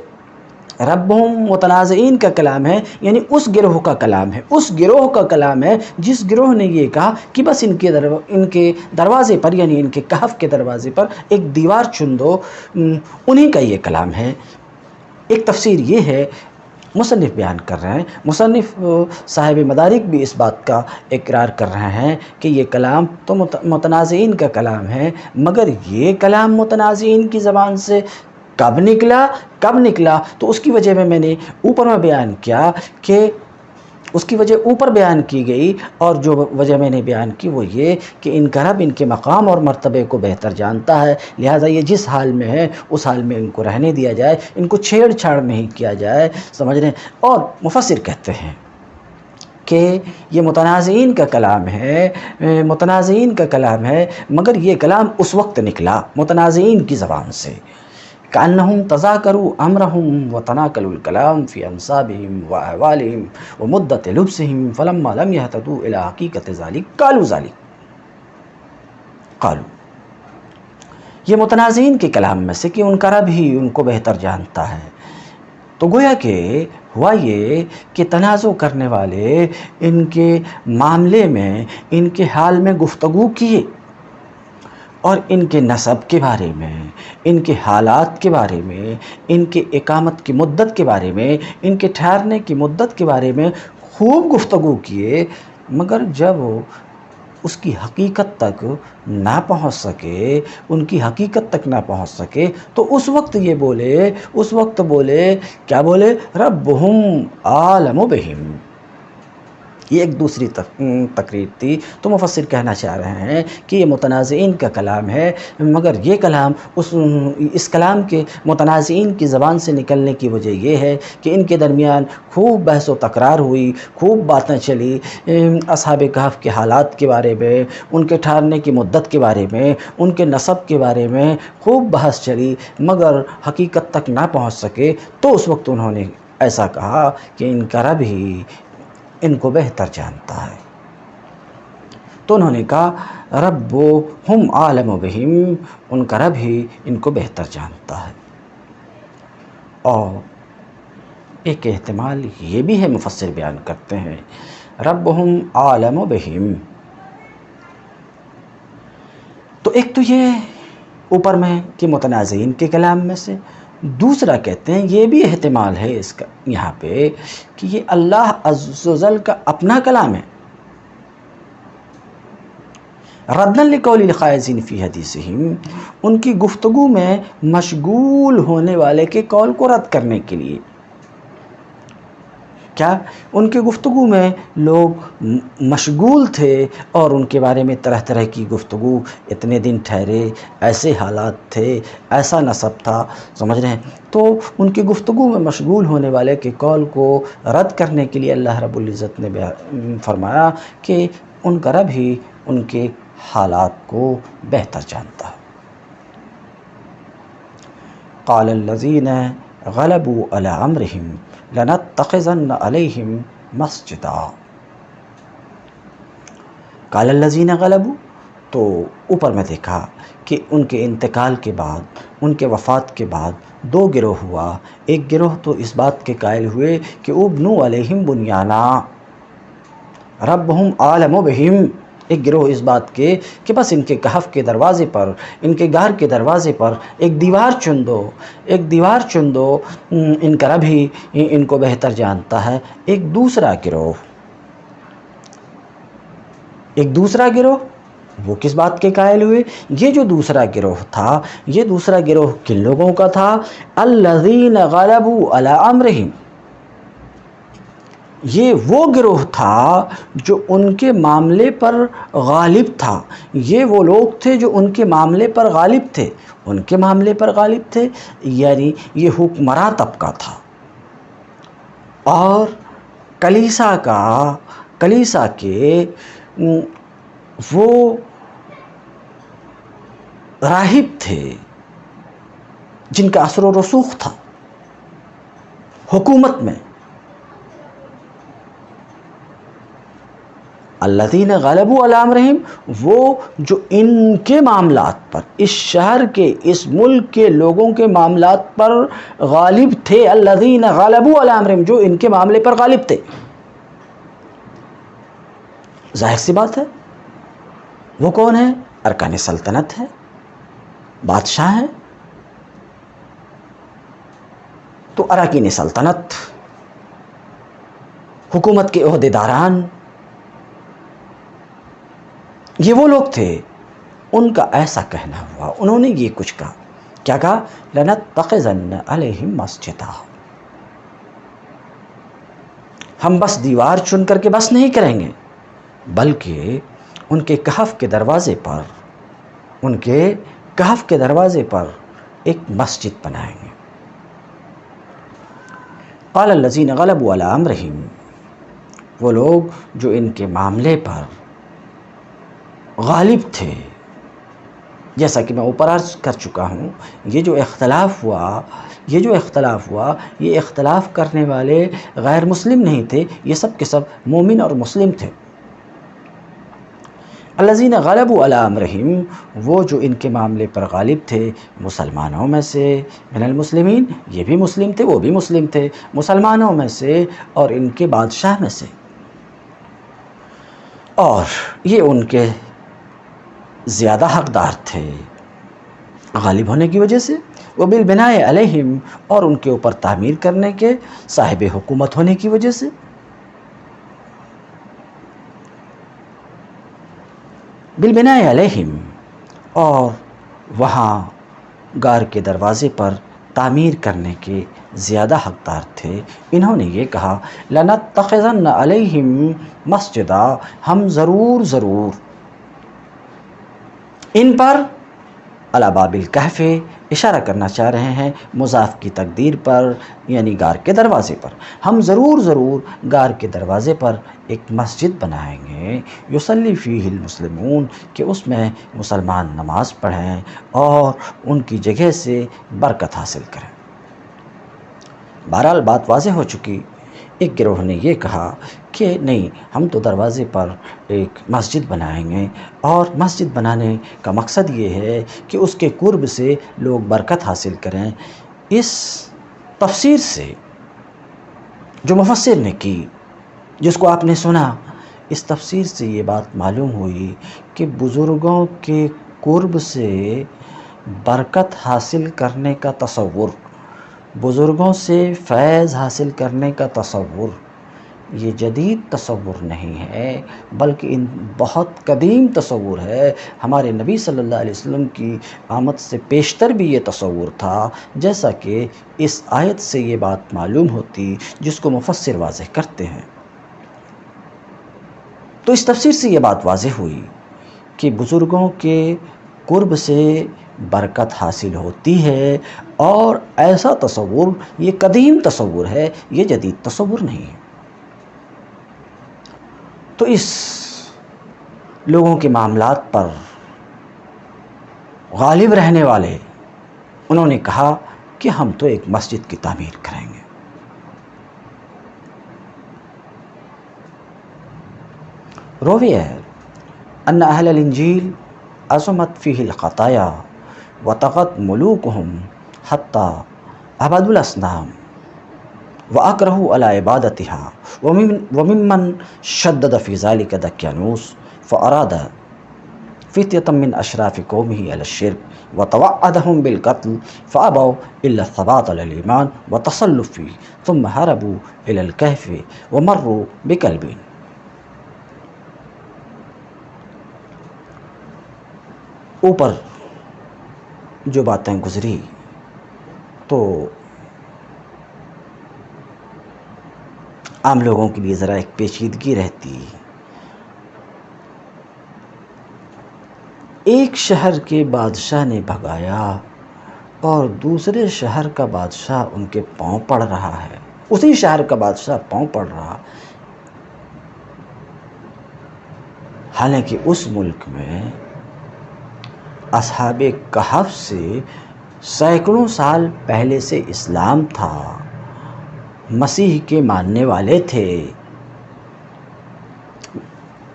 Speaker 1: ربہم متنازعین کا کلام ہے، یعنی اس گروہ کا کلام ہے، اس گروہ کا کلام ہے جس گروہ نے یہ کہا کہ بس ان کے دروازے پر، یعنی ان کے کہف کے دروازے پر ایک دیوار چن دو. انہی کا یہ کلام ہے. ایک تفسیر یہ ہے. مصنف بیان کر رہے ہیں، مصنف صاحب مدارک بھی اس بات کا اقرار کر رہے ہیں کہ یہ کلام تو متنازعین کا کلام ہے، مگر یہ کلام متنازعین کی زبان سے کب نکلا تو اس کی وجہ میں نے اوپر میں بیان کیا کہ اس کی وجہ اوپر بیان کی گئی، اور جو وجہ میں نے بیان کی وہ یہ کہ ان کا رب ان کے مقام اور مرتبے کو بہتر جانتا ہے، لہٰذا یہ جس حال میں ہے اس حال میں ان کو رہنے دیا جائے، ان کو چھیڑ چھاڑ نہیں کیا جائے، سمجھ رہے ہیں۔ اور مفسر کہتے ہیں کہ یہ متنازعین کا کلام ہے، مگر یہ کلام اس وقت نکلا متنازعین کی زبان سے، كأنهم تذاكروا أمرهم وتناكلوا الكلام في أنسابهم وأحوالهم ومدة لبسهم فلما لم يهتدوا إلى حقيقة ذلك قالوا یہ متنازعین کے کلام میں سے کہ ان کا رب ہی ان کو بہتر جانتا ہے، تو گویا کہ ہوا یہ کہ تنازع کرنے والے ان کے معاملے میں ان کے حال میں گفتگو کیے، اور ان کے نسب کے بارے میں، ان کے حالات کے بارے میں، ان کے اقامت کی مدت کے بارے میں، ان کے ٹھہرنے کی مدت کے بارے میں خوب گفتگو کیے، مگر جب اس کی حقیقت تک نہ پہنچ سکے، ان کی حقیقت تک نہ پہنچ سکے، تو اس وقت بولے کیا بولے؟ ربہم عالم بہم۔ یہ ایک دوسری تقریر تھی، تو مفسر کہنا چاہ رہے ہیں کہ یہ متنازعین کا کلام ہے، مگر یہ کلام اس کلام کے متنازعین کی زبان سے نکلنے کی وجہ یہ ہے کہ ان کے درمیان خوب بحث و تکرار ہوئی، خوب باتیں چلی، اصحاب کہف کے حالات کے بارے میں، ان کے ٹھہرنے کی مدت کے بارے میں، ان کے نسب کے بارے میں خوب بحث چلی، مگر حقیقت تک نہ پہنچ سکے، تو اس وقت انہوں نے ایسا کہا کہ ان کا رب ہی ان کو بہتر جانتا ہے، تو انہوں نے کہا ربہم عالم بہم، ان کا رب ہی ان کو بہتر جانتا ہے۔ اور ایک احتمال یہ بھی ہے، مفسر بیان کرتے ہیں ربہم عالم بہم، تو ایک تو یہ اوپر میں کہ متنازعین کے کلام میں سے، دوسرا کہتے ہیں یہ بھی احتمال ہے اس کا یہاں پہ کہ یہ اللہ عز و جل کا اپنا کلام ہے، ردًا لقول الخائضین فی حدیثہم، ان کی گفتگو میں مشغول ہونے والے کے قول کو رد کرنے کے لیے۔ کیا ان کے گفتگو میں لوگ مشغول تھے اور ان کے بارے میں طرح طرح کی گفتگو، اتنے دن ٹھہرے، ایسے حالات تھے، ایسا نسب تھا، سمجھ رہے ہیں، تو ان کی گفتگو میں مشغول ہونے والے کے قول کو رد کرنے کے لیے اللہ رب العزت نے فرمایا کہ ان کا رب ہی ان کے حالات کو بہتر جانتا ہے۔ قال الذین غلبوا علی امرہم لنتخذن علیہم مسجدا۔ قال الذین غلبوا، تو اوپر میں دیکھا کہ ان کے انتقال کے بعد، ان کے وفات کے بعد دو گروہ ہوا، ایک گروہ تو اس بات کے قائل ہوئے کہ ابنوا علیہم بنیانا ربہم عالم بہم، ایک گروہ اس بات کے کہ بس ان کے کہف کے دروازے پر، ان کے غار کے دروازے پر ایک دیوار چن دو، ان کا رب ہی ان کو بہتر جانتا ہے۔ ایک دوسرا گروہ وہ کس بات کے قائل ہوئے؟ یہ جو دوسرا گروہ تھا، یہ دوسرا گروہ کن لوگوں کا تھا؟ الذین غلبوا علی امرہم، یہ وہ گروہ تھا جو ان کے معاملے پر غالب تھا، یہ وہ لوگ تھے جو ان کے معاملے پر غالب تھے، یعنی یہ حکمراں طبقہ تھا، اور کلیسا کے وہ راہب تھے جن کا اثر و رسوخ تھا حکومت میں۔ الذین غلبوا علی امرہم، وہ جو ان کے معاملات پر، اس شہر کے، اس ملک کے لوگوں کے معاملات پر غالب تھے، الذین غلبوا علی امرہم، جو ان کے معاملے پر غالب تھے۔ ظاہر سی بات ہے، وہ کون ہے؟ ارکان سلطنت ہے، بادشاہ ہیں، تو اراکین سلطنت حکومت کے عہدیداران، یہ وہ لوگ تھے، ان کا ایسا کہنا ہوا، انہوں نے یہ کچھ کہا، کیا کہا؟ لَنَتَّخِذَنَّ عَلَيْهِمْ مَسْجِدًا، ہم بس دیوار چن کر کے بس نہیں کریں گے، بلکہ ان کے کہف کے دروازے پر، ان کے کہف کے دروازے پر ایک مسجد بنائیں گے۔ قال الذین غلبوا علی امرہم، وہ لوگ جو ان کے معاملے پر غالب تھے، جیسا کہ میں اوپر عرض کر چکا ہوں، یہ جو اختلاف ہوا، یہ اختلاف کرنے والے غیر مسلم نہیں تھے، یہ سب کے سب مومن اور مسلم تھے۔ الذین غلبوا علی امرہم، وہ جو ان کے معاملے پر غالب تھے مسلمانوں میں سے، من المسلمین، یہ بھی مسلم تھے، وہ بھی مسلم تھے، مسلمانوں میں سے اور ان کے بادشاہ میں سے، اور یہ ان کے زیادہ حقدار تھے غالب ہونے کی وجہ سے، وبالبناء علیہم، اور ان کے اوپر تعمیر کرنے کے صاحب حکومت ہونے کی وجہ سے، بالبناء علیہم، اور وہاں غار کے دروازے پر تعمیر کرنے کے زیادہ حقدار تھے۔ انہوں نے یہ کہا، لَنَتَّخِذَنَّ عَلَيْهِمْ مَسْجِدًا، ہم ضرور ان پر، علی باب الکہف، اشارہ کرنا چاہ رہے ہیں مضاف کی تقدیر پر، یعنی غار کے دروازے پر، ہم ضرور غار کے دروازے پر ایک مسجد بنائیں گے، یصلی فیہ المسلمون، کہ اس میں مسلمان نماز پڑھیں اور ان کی جگہ سے برکت حاصل کریں۔ بہرحال بات واضح ہو چکی، ایک گروہ نے یہ کہا کہ نہیں، ہم تو دروازے پر ایک مسجد بنائیں گے، اور مسجد بنانے کا مقصد یہ ہے کہ اس کے قرب سے لوگ برکت حاصل کریں۔ اس تفسیر سے جو مفسر نے کی، جس کو آپ نے سنا، اس تفسیر سے یہ بات معلوم ہوئی کہ بزرگوں کے قرب سے برکت حاصل کرنے کا تصور، بزرگوں سے فیض حاصل کرنے کا تصور، یہ جدید تصور نہیں ہے، بلکہ بہت قدیم تصور ہے۔ ہمارے نبی صلی اللہ علیہ وسلم کی آمد سے پیشتر بھی یہ تصور تھا، جیسا کہ اس آیت سے یہ بات معلوم ہوتی جس کو مفسر واضح کرتے ہیں۔ تو اس تفسیر سے یہ بات واضح ہوئی کہ بزرگوں کے قرب سے برکت حاصل ہوتی ہے، اور ایسا تصور یہ قدیم تصور ہے، یہ جدید تصور نہیں ہے۔ تو اس لوگوں کے معاملات پر غالب رہنے والے، انہوں نے کہا کہ ہم تو ایک مسجد کی تعمیر کریں گے۔ روی ہے ان اہل الانجیل عظمت فیہ الخطایا وطغت ملوکہم حتی عبدوا الاصنام واکرہوا علی عبادتها، وممن شدد فی ذلک دقیانوس فاراد فتیة من اشراف قومہ علی الشرک وتوعدہم بالقتل فابوا الا الثبات علی الایمان وتصلوا فیہ ثم ہربوا الی الکہف ومروا بکلبین۔ اوپر جو باتیں گزری تو عام لوگوں کے لیے ذرا ایک پیچیدگی رہتی، ایک شہر کے بادشاہ نے بھگایا اور دوسرے شہر کا بادشاہ ان کے پاؤں پڑ رہا ہے، اسی شہر کا بادشاہ پاؤں پڑ رہا، حالانکہ اس ملک میں اصحاب کہف سے سینکڑوں سال پہلے سے اسلام تھا، مسیح کے ماننے والے تھے۔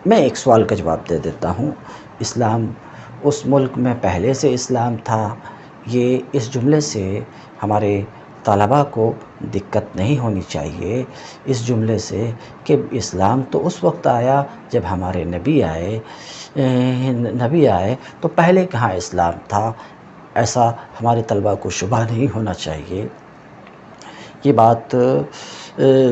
Speaker 1: میں ایک سوال کا جواب دے دیتا ہوں، اسلام اس ملک میں پہلے سے اسلام تھا، یہ اس جملے سے ہمارے طلباء کو دقت نہیں ہونی چاہیے، اس جملے سے کہ اسلام تو اس وقت آیا جب ہمارے نبی آئے تو پہلے کہاں اسلام تھا، ایسا ہمارے طلباء کو شبہ نہیں ہونا چاہیے۔ یہ بات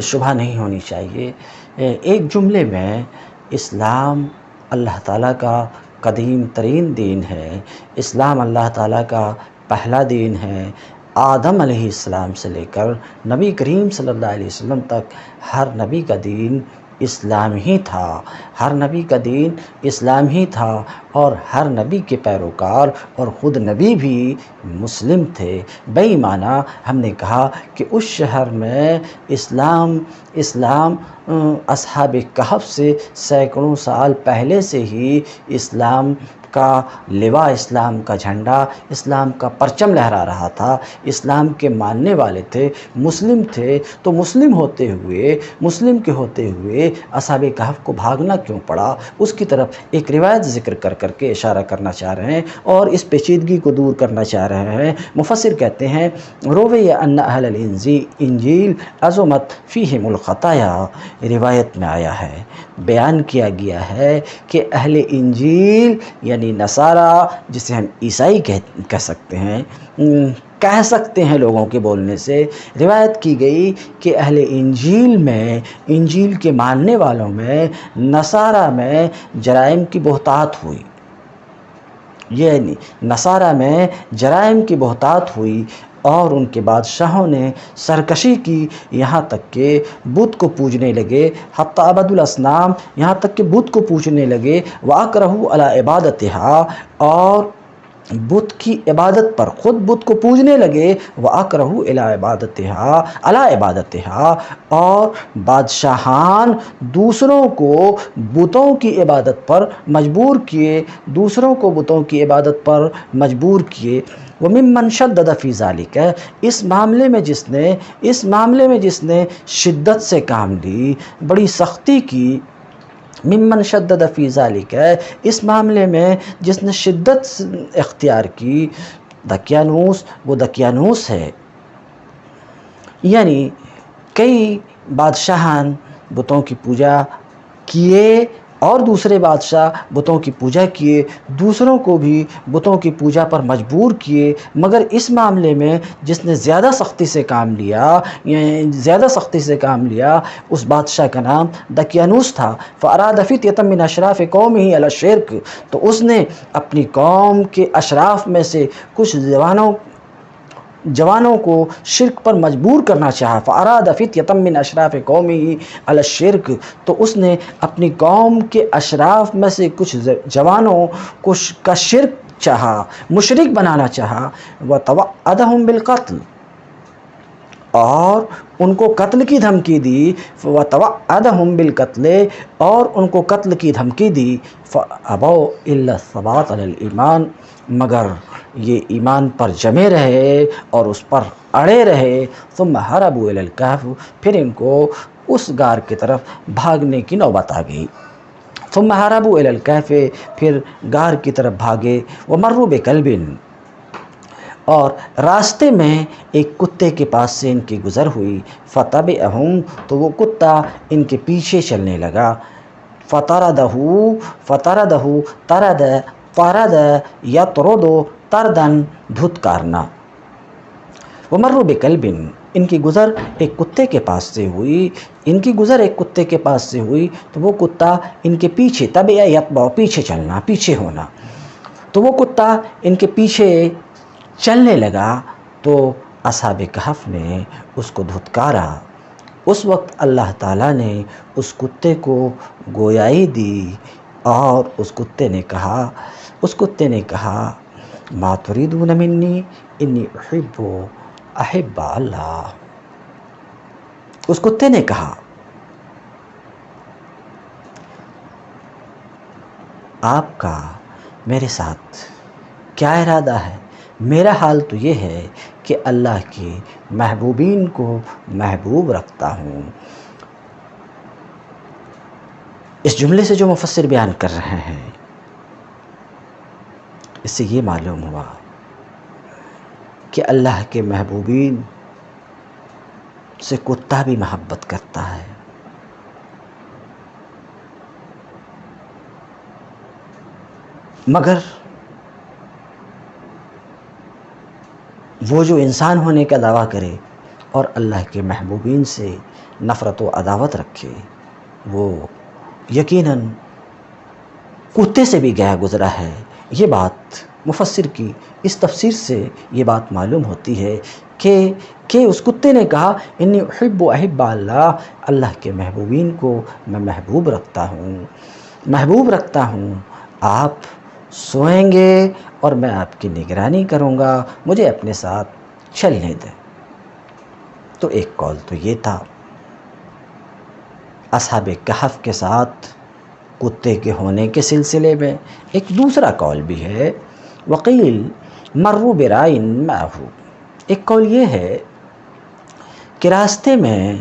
Speaker 1: شبہ نہیں ہونی چاہیے۔ ایک جملے میں اسلام اللہ تعالیٰ کا قدیم ترین دین ہے، اسلام اللہ تعالیٰ کا پہلا دین ہے۔ آدم علیہ السلام سے لے کر نبی کریم صلی اللہ علیہ وسلم تک ہر نبی کا دین اسلام ہی تھا، ہر نبی کا دین اسلام ہی تھا، اور ہر نبی کے پیروکار اور خود نبی بھی مسلم تھے۔ بئی معنی ہم نے کہا کہ اس شہر میں اسلام اصحاب کہف سے سینکڑوں سال پہلے سے ہی اسلام کا لوا، اسلام کا جھنڈا، اسلام کا پرچم لہرا رہا تھا، اسلام کے ماننے والے تھے، مسلم تھے۔ تو مسلم کے ہوتے ہوئے اصحاب کہف کو بھاگنا کیوں پڑا؟ اس کی طرف ایک روایت ذکر کر کے اشارہ کرنا چاہ رہے ہیں اور اس پیچیدگی کو دور کرنا چاہ رہے ہیں۔ مفسر کہتے ہیں روی ان اہل الانجیل عظمت فیہم الخطایا، روایت میں آیا ہے، بیان کیا گیا ہے کہ اہل انجیل یعنی نصارہ، جسے ہم عیسائی کہہ سکتے ہیں لوگوں کے بولنے سے، روایت کی گئی کہ اہل انجیل میں، انجیل کے ماننے والوں میں، نصارہ میں جرائم کی بہتات ہوئی، یعنی نصارہ میں جرائم کی بہتات ہوئی اور ان کے بادشاہوں نے سرکشی کی، یہاں تک کہ بت کو پوجنے لگے، حتی عبد الاسنام، یہاں تک کہ بت کو پوجنے لگے، وَأَكْرَهُ عَلَىٰ عِبَادَتِهَا، اور بت کی عبادت پر خود بت کو پوجنے لگے، وَأَكْرَهُ عَلَىٰ عِبَادَتِهَا، اور بادشاہان دوسروں کو بتوں کی عبادت پر مجبور کیے، دوسروں کو بتوں کی عبادت پر مجبور کیے۔ وَمِمَّنْ شَدَّدَ فِي ذَلِكَ، اس معاملے میں جس نے شدت سے کام لی، بڑی سختی کی، ممن شدد فی ذالک، اس معاملے میں جس نے شدت اختیار کی، دقیانوس، وہ دقیانوس ہے، یعنی کئی بادشاہان بتوں کی پوجا کیے اور دوسرے بادشاہ بتوں کی پوجا کیے، دوسروں کو بھی بتوں کی پوجا پر مجبور کیے، مگر اس معاملے میں جس نے زیادہ سختی سے کام لیا اس بادشاہ کا نام دقیانوس تھا۔ فَأَرَادَ فِتْيَةً مِّنْ أَشْرَافِ قَوْمِهِ عَلَى الشِّرْكِ، تو اس نے اپنی قوم کے اشراف میں سے کچھ جوانوں کو شرک پر مجبور کرنا چاہا۔ فَأَرَادَ فِتْيَةً مِّنْ أَشْرَافِ قَوْمِهِ عَلَى الشِّرْكِ، تو اس نے اپنی قوم کے اشراف میں سے کچھ جوانوں کا شرک چاہا، مشرک بنانا چاہا۔ وَتَوَعَّدَهُمْ بِالْقَتْلِ، اور ان کو قتل کی دھمکی دی۔ وَتَوَعَّدَهُمْ بِالْقَتْلِ، اور ان کو قتل کی دھمکی دی۔ فَأَبَوْا إِلَّا الثَّبَاتَ عَلَى الْإِيمَانِ، مگر یہ ایمان پر جمے رہے اور اس پر اڑے رہے۔ ثُمَّ هَرَبُوا إِلَى الْكَهْفِ، پھر ان کو اس غار کی طرف بھاگنے کی نوبت آ گئی۔ ثُمَّ هَرَبُوا إِلَى الْكَهْفِ، پھر غار کی طرف بھاگے۔ وَمَرُّوا بِكَلْبٍ، اور راستے میں ایک کتے کے پاس سے ان کی گزر ہوئی۔ فَتَبِعَهُمْ، تو وہ کتا ان کے پیچھے چلنے لگا۔ طَرَدَ يَطْرُدُ طَرْدًا، دھتکارنا۔ وَمَرُّوا بِكَلْبٍ، ان کی گزر ایک کتے کے پاس سے ہوئی، تو وہ کتا ان کے پیچھے، تَبِعَ يَتْبَعُ، پیچھے چلنا، پیچھے ہونا، تو وہ کتا ان کے پیچھے چلنے لگا، تو اصحاب کہف نے اس کو دھتکارا۔ اس وقت اللہ تعالیٰ نے اس کتے کو گویائی دی اور اس کتے نے کہا ما تريدون منی انی احب اللہ، اس کتے نے کہا آپ کا میرے ساتھ کیا ارادہ ہے؟ میرا حال تو یہ ہے کہ اللہ کے محبوبین کو محبوب رکھتا ہوں۔ اس جملے سے جو مفسر بیان کر رہے ہیں، اس سے یہ معلوم ہوا کہ اللہ کے محبوبین سے کتا بھی محبت کرتا ہے۔ مگر وہ جو انسان ہونے کا دعویٰ کرے اور اللہ کے محبوبین سے نفرت و عداوت رکھے وہ یقیناً کتے سے بھی گیا گزرا ہے۔ یہ بات مفسر کی اس تفسیر سے یہ بات معلوم ہوتی ہے کہ اس کتے نے کہا انی احب و احب اللہ، اللہ کے محبوبین کو میں محبوب رکھتا ہوں، آپ سوئیں گے اور میں آپ کی نگرانی کروں گا، مجھے اپنے ساتھ چلنے دیں۔ تو ایک قول تو یہ تھا اصحاب کہف کے ساتھ کتے کے ہونے کے سلسلے میں۔ ایک دوسرا قول بھی ہے وقیل مروا برائن معہ، ایک قول یہ ہے کہ راستے میں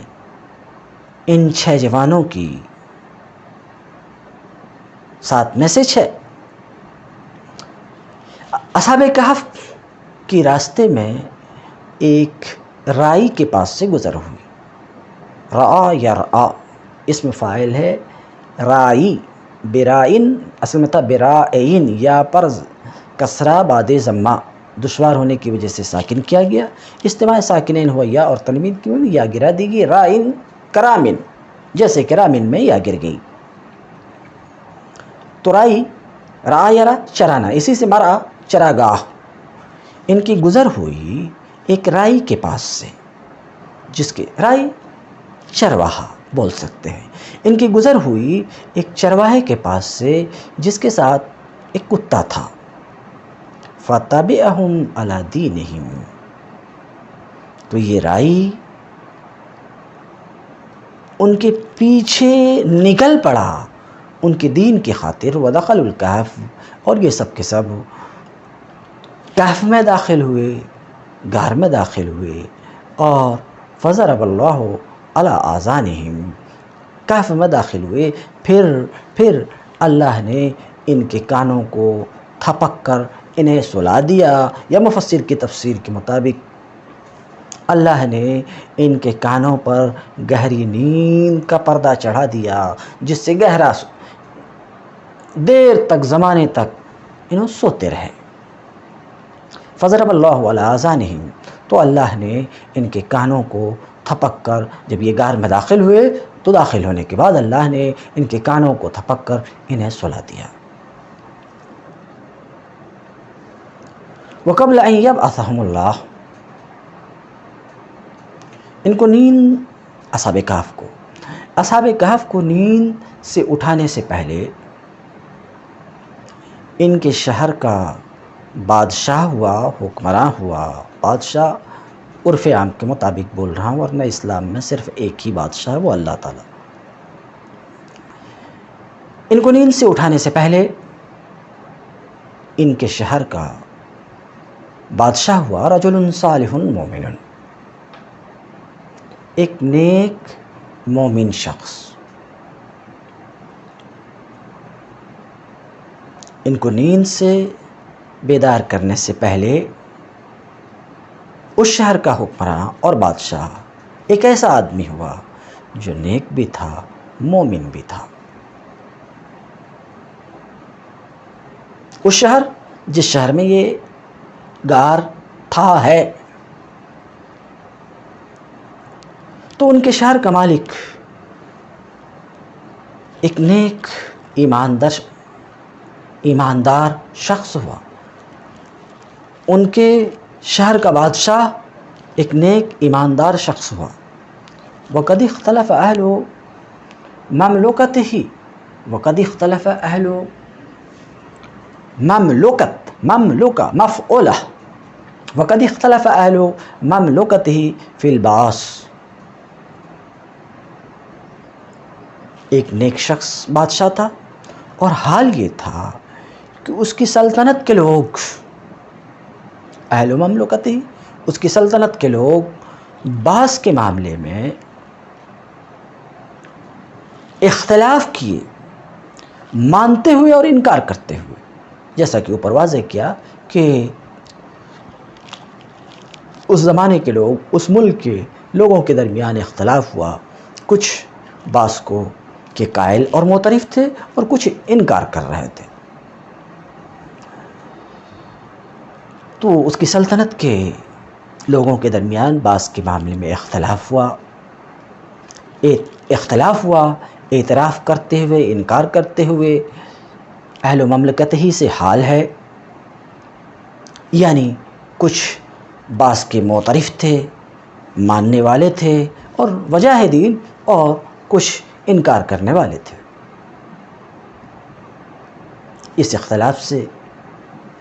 Speaker 1: ان 6 جوانوں کی 7 میں سے 6 اصحاب کہف کی راستے میں ایک رائی کے پاس سے گزر ہوئی۔ رعا یا رعا اسم فاعل ہے، رائی برائن اصل میں تھا برائن، یا پر کسرہ بعد ضمہ دشوار ہونے کی وجہ سے ساکن کیا گیا، اجتماع ساکنین ہوا یا اور تنوین کی وجہ یا گرا دی گئی، رائن کرامن جیسے کرامن میں یا گر گئی۔ تو رائی رعا یا چرانا، اسی سے مرا چراگاہ، ان کی گزر ہوئی ایک رائی کے پاس سے، جس کے رائی چرواہا بول سکتے ہیں، ان کی گزر ہوئی ایک چرواہے کے پاس سے جس کے ساتھ ایک کتا تھا۔ فَتَبِعَهُمْ عَلَى دِينِهِمْ، تو یہ رائی ان کے پیچھے نکل پڑا ان کے دین کی خاطر۔ وَدَخَلُوا الْكَهْفَ، اور یہ سب کے سب کہف میں داخل ہوئے، غار میں داخل ہوئے، اور فَضَرَبَ اللَّهُ عَلَى آذَانِهِمْ، کہف میں داخل ہوئے، پھر اللہ نے ان کے کانوں کو تھپک کر انہیں سلا دیا، یا مفسر کی تفسیر کے مطابق اللہ نے ان کے کانوں پر گہری نیند کا پردہ چڑھا دیا، جس سے گہرا دیر تک زمانے تک انہوں سوتے رہے۔ فضرب اللہ علی آذانہم، تو اللہ نے ان کے کانوں کو تھپک کر، جب یہ غار میں داخل ہوئے تو داخل ہونے کے بعد اللہ نے ان کے کانوں کو تھپک کر انہیں سلا دیا۔ وَقَبْلَ أَنْ يَبْعَثَهُمُ اللَّهُ، ان کو نیند اصحاب کہف کو نیند سے اٹھانے سے پہلے ان کے شہر کا بادشاہ ہوا، حکمراں ہوا۔ بادشاہ عرف عام کے مطابق بول رہا ہوں، ورنہ اسلام میں صرف ایک ہی بادشاہ ہے، وہ اللہ تعالیٰ۔ ان کو نیند سے اٹھانے سے پہلے ان کے شہر کا بادشاہ ہوا رجل صالح مومن، ایک نیک مومن شخص۔ ان کو نیند سے بیدار کرنے سے پہلے اس شہر کا حکمراں اور بادشاہ ایک ایسا آدمی ہوا جو نیک بھی تھا، مومن بھی تھا۔ اس شہر، جس شہر میں یہ غار ہے، تو ان کے شہر کا مالک ایک نیک ایماندار شخص ہوا۔ ان کے شہر کا بادشاہ ایک نیک ایماندار شخص ہوا۔ وَقَدْ اخْتَلَفَ أَهْلُ مَمْلُكَتِهِ، وَقَدْ اخْتَلَفَ أَهْلُ مملوکہ مفعولہ، وَقَدْ اخْتَلَفَ أَهْلُ مَمْلُكَتِهِ فِي الْبَعْثِ، ایک نیک شخص بادشاہ تھا، اور حال یہ تھا کہ اس کی سلطنت کے لوگ، اہل مملکتی، اس کی سلطنت کے لوگ بعث کے معاملے میں اختلاف کیے، مانتے ہوئے اور انکار کرتے ہوئے۔ جیسا کہ اوپر واضح کیا کہ اس زمانے کے لوگ، اس ملک کے لوگوں کے درمیان اختلاف ہوا، کچھ بعث کو کے قائل اور معترف تھے اور کچھ انکار کر رہے تھے۔ تو اس کی سلطنت کے لوگوں کے درمیان بعض کے معاملے میں اختلاف ہوا، اعتراف کرتے ہوئے، انکار کرتے ہوئے اہل و مملکت ہی سے حال ہے، یعنی کچھ بعض کے معترف تھے، ماننے والے تھے اور وجاہدین، اور کچھ انکار کرنے والے تھے۔ اس اختلاف سے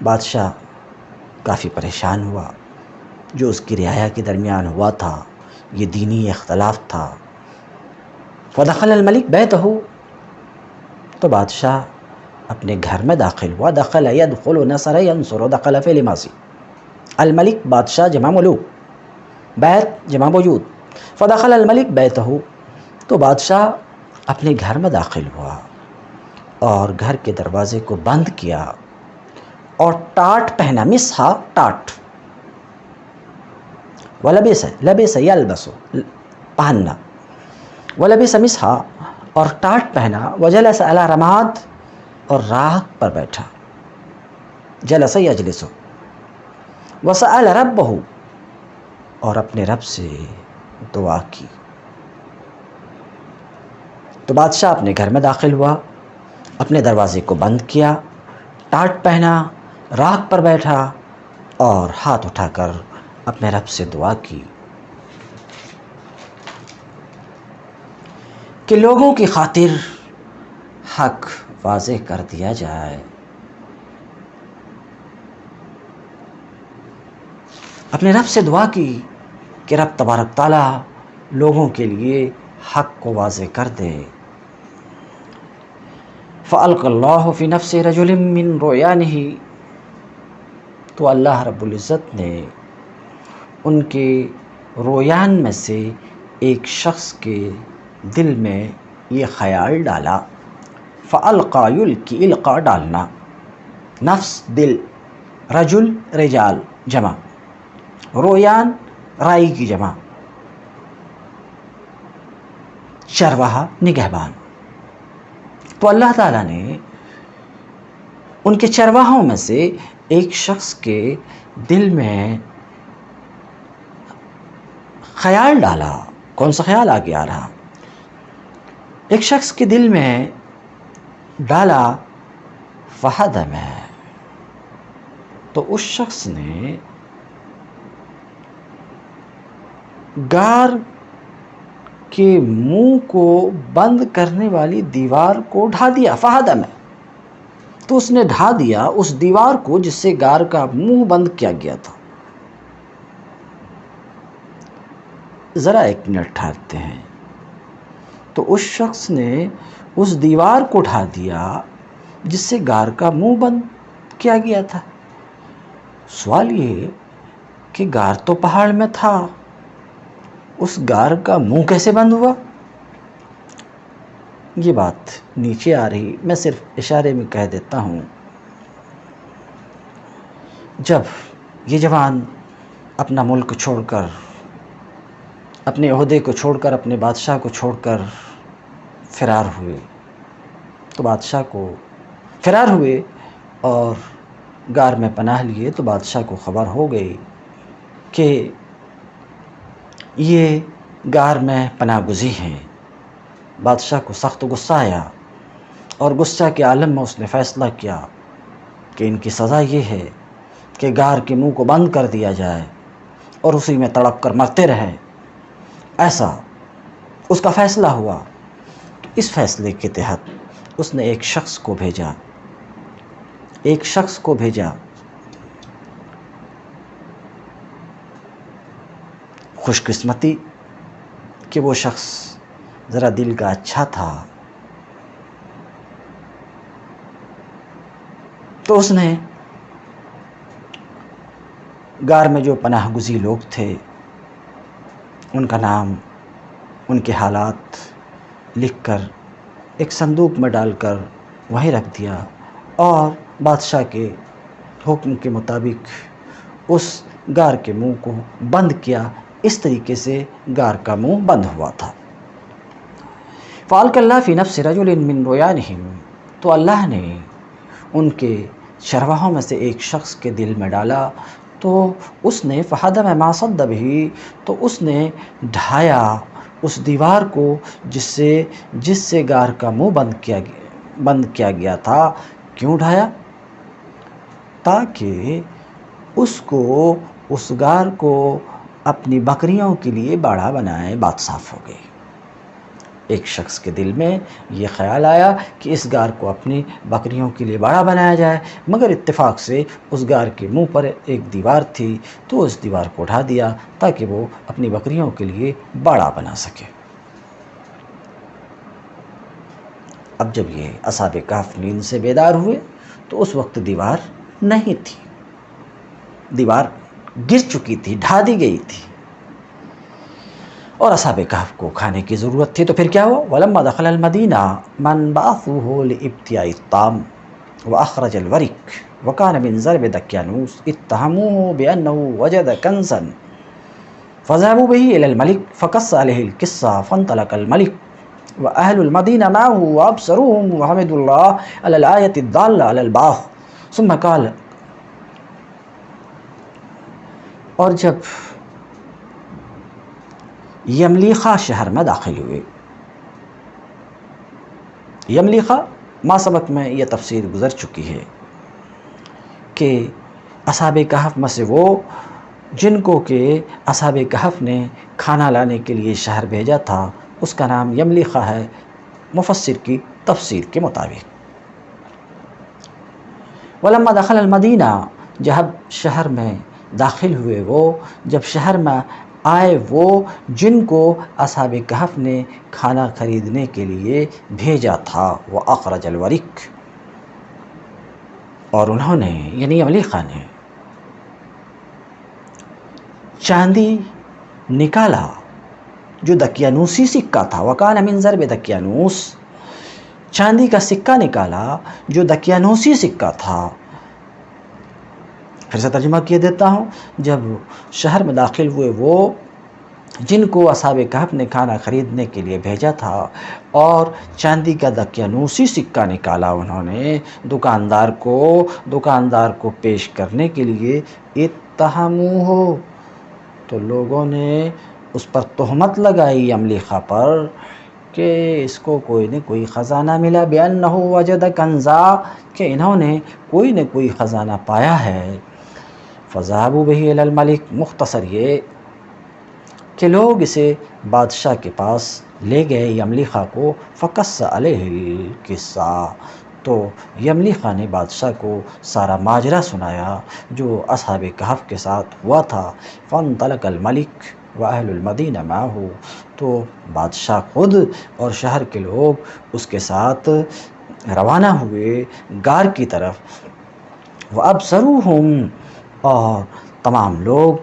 Speaker 1: بادشاہ کافی پریشان ہوا۔ جو اس کی رعایا کے درمیان ہوا تھا یہ دینی اختلاف تھا۔ فدخل الملک بیتہ، تو بادشاہ اپنے گھر میں داخل ہوا۔ دخل یدخل، نصر ینصر، دخل فعل ماضی، الملک بادشاہ جمع ملوک، بیت جمع موجود۔ فدخل الملک بیتہ، تو بادشاہ اپنے گھر میں داخل ہوا اور گھر کے دروازے کو بند کیا اور ٹاٹ پہنا، مسحا ٹاٹ، ولبس، لبس یلبس پہننا، ولبس مسحا اور ٹاٹ پہنا، وجلس علی رماد اور راکھ پر بیٹھا، جلس یجلس، وسأل ربہ اور اپنے رب سے دعا کی۔ تو بادشاہ اپنے گھر میں داخل ہوا، اپنے دروازے کو بند کیا، ٹاٹ پہنا، راکھ پر بیٹھا اور ہاتھ اٹھا کر اپنے رب سے دعا کی کہ لوگوں کی خاطر حق واضح کر دیا جائے۔ اپنے رب سے دعا کی کہ رب تبارک تعالیٰ لوگوں کے لیے حق کو واضح کر دے۔ فَأَلْقَى اللَّهُ فِي نَفْسِ رَجُلٍ مِّن رُؤْيَانِهِ، تو اللہ رب العزت نے ان کے رویان میں سے ایک شخص کے دل میں یہ خیال ڈالا۔ فَأَلْقَى يُلْقِي، القا ڈالنا، نفس دل، رجل رجال جمع، رویان رائی کی جمع، چرواہا نگہبان۔ تو اللہ تعالیٰ نے ان کے چرواہوں میں سے ایک شخص کے دل میں خیال ڈالا۔ کون سا خیال آگے آ رہا؟ ایک شخص کے دل میں ڈالا، فہدم، تو اس شخص نے غار کے منہ کو بند کرنے والی دیوار کو ڈھا دیا۔ فہدم، تو اس نے ڈھا دیا اس دیوار کو جس سے غار کا منہ بند کیا گیا تھا۔ ذرا ایک منٹ ٹھہرتے ہیں۔ تو اس شخص نے اس دیوار کو ڈھا دیا جس سے غار کا منہ بند کیا گیا تھا۔ سوال یہ کہ غار تو پہاڑ میں تھا، اس غار کا منہ کیسے بند ہوا؟ یہ بات نیچے آ رہی، میں صرف اشارے میں کہہ دیتا ہوں۔ جب یہ جوان اپنا ملک چھوڑ کر، اپنے عہدے کو چھوڑ کر، اپنے بادشاہ کو چھوڑ کر فرار ہوئے، تو بادشاہ کو فرار ہوئے اور غار میں پناہ لیے، تو بادشاہ کو خبر ہو گئی کہ یہ غار میں پناہ گزین ہیں۔ بادشاہ کو سخت غصہ آیا اور غصہ کے عالم میں اس نے فیصلہ کیا کہ ان کی سزا یہ ہے کہ غار کے منہ کو بند کر دیا جائے اور اسی میں تڑپ کر مرتے رہیں۔ ایسا اس کا فیصلہ ہوا۔ تو اس فیصلے کے تحت اس نے ایک شخص کو بھیجا، خوش قسمتی کہ وہ شخص ذرا دل کا اچھا تھا، تو اس نے غار میں جو پناہ گزین لوگ تھے ان کا نام، ان کے حالات لکھ کر ایک صندوق میں ڈال کر وہیں رکھ دیا اور بادشاہ کے حکم کے مطابق اس غار کے منہ کو بند کیا۔ اس طریقے سے غار کا منہ بند ہوا تھا۔ فَأَلْقَى اللَّهُ فِي نَفْسِ رَجُلٍ مِّن رُؤْيَانِهِمْ، تو اللہ نے ان کے چرواہوں میں سے ایک شخص کے دل میں ڈالا، تو اس نے فہدم ما صد بھی، تو اس نے ڈھایا اس دیوار کو جس سے غار کا منہ بند کیا گیا تھا۔ کیوں ڈھایا؟ تاکہ اس غار کو اپنی بکریوں کے لیے باڑا بنائے۔ بات صاف ہو گئی۔ ایک شخص کے دل میں یہ خیال آیا کہ اس غار کو اپنی بکریوں کے لیے باڑا بنایا جائے، مگر اتفاق سے اس غار کے منہ پر ایک دیوار تھی، تو اس دیوار کو ڈھا دیا تاکہ وہ اپنی بکریوں کے لیے باڑا بنا سکے۔ اب جب یہ اصحاب کہف نیند سے بیدار ہوئے تو اس وقت دیوار نہیں تھی، دیوار گر چکی تھی، ڈھا دی گئی تھی، اور اصحاب کہف کو کھانے کی ضرورت تھی۔ تو پھر کیا ہوا؟ وَلَمَّا دَخَلَ الْمَدِينَةَ مَنْ بَعَثُوهُ لِإِبْتِيَاءِ الطَّعَامِ وَأَخْرَجَ الْوَرِكَ وَكَانَ مِنْ ضَرْبِ دَكْيَانُوسَ اتَّهَمُوهُ بِأَنَّهُ وَجَدَ كَنْزًا فَذَهَبُوا بِهِ إِلَى الْمَلِكِ فَقَصَّ عَلَيْهِ الْقِصَّةَ فَانْطَلَقَ الْمَلِكُ وَأَهْلُ الْمَدِينَةِ مَعَهُ وَأَبْصَرُوهُمْ وَحَمِدُوا اللَّهَ عَلَى الْآيَةِ الدَّالَّةِ عَلَى الْبَعْثِ ثُمَّ قَالَ، اور جب یملیخا شہر میں داخل ہوئے، یملیخا ما سبق میں یہ تفسیر گزر چکی ہے کہ اصحاب کہف میں سے وہ جن کو کہ اصحاب کہف نے کھانا لانے کے لیے شہر بھیجا تھا، اس کا نام یملیخا ہے مفسر کی تفسیر کے مطابق۔ وَلَمَّا دَخَلَ الْمَدِينَةَ، جب شہر میں داخل ہوئے، وہ جب شہر میں آئے، وہ جن کو اصحاب کہف نے کھانا خریدنے کے لیے بھیجا تھا، وَأَخْرَجَ الْوَرِكَ، اور انہوں نے یعنی یملیخا نے چاندی نکالا جو دقیانوسی سکہ تھا، وَكَانَ مِنْ ضَرْبِ دقیانوس، چاندی کا سکہ نکالا جو دقیانوسی سکہ تھا۔ پھر سے ترجمہ کیے دیتا ہوں۔ جب شہر میں داخل ہوئے، وہ جن کو اصحاب کہف نے کھانا خریدنے کے لیے بھیجا تھا اور چاندی کا دقیانوسی سکہ نکالا انہوں نے دکاندار کو پیش کرنے کے لیے، اتہموہ، تو لوگوں نے اس پر تہمت لگائی یملیخا پر کہ اس کو کوئی نہ کوئی خزانہ ملا، بِأَنَّهُ وَجَدَ كَنْزًا، کہ انہوں نے کوئی نہ کوئی خزانہ پایا ہے۔ فَذَهَبُوا بِهِ إِلَى الْمَلِكِ، مختصر یہ کہ لوگ اسے بادشاہ کے پاس لے گئے یملیخا کو، فَقَصَّ عَلَيْهِ الْقِصَّةَ، تو یملیخا نے بادشاہ کو سارا ماجرا سنایا جو اصحاب کہف کے ساتھ ہوا تھا۔ فَانْطَلَقَ الْمَلِكُ وَأَهْلُ الْمَدِينَةِ مَعَهُ، تو بادشاہ خود اور شہر کے لوگ اس کے ساتھ روانہ ہوئے غار کی طرف۔ وَأَبْصَرُوهُمْ، اور تمام لوگ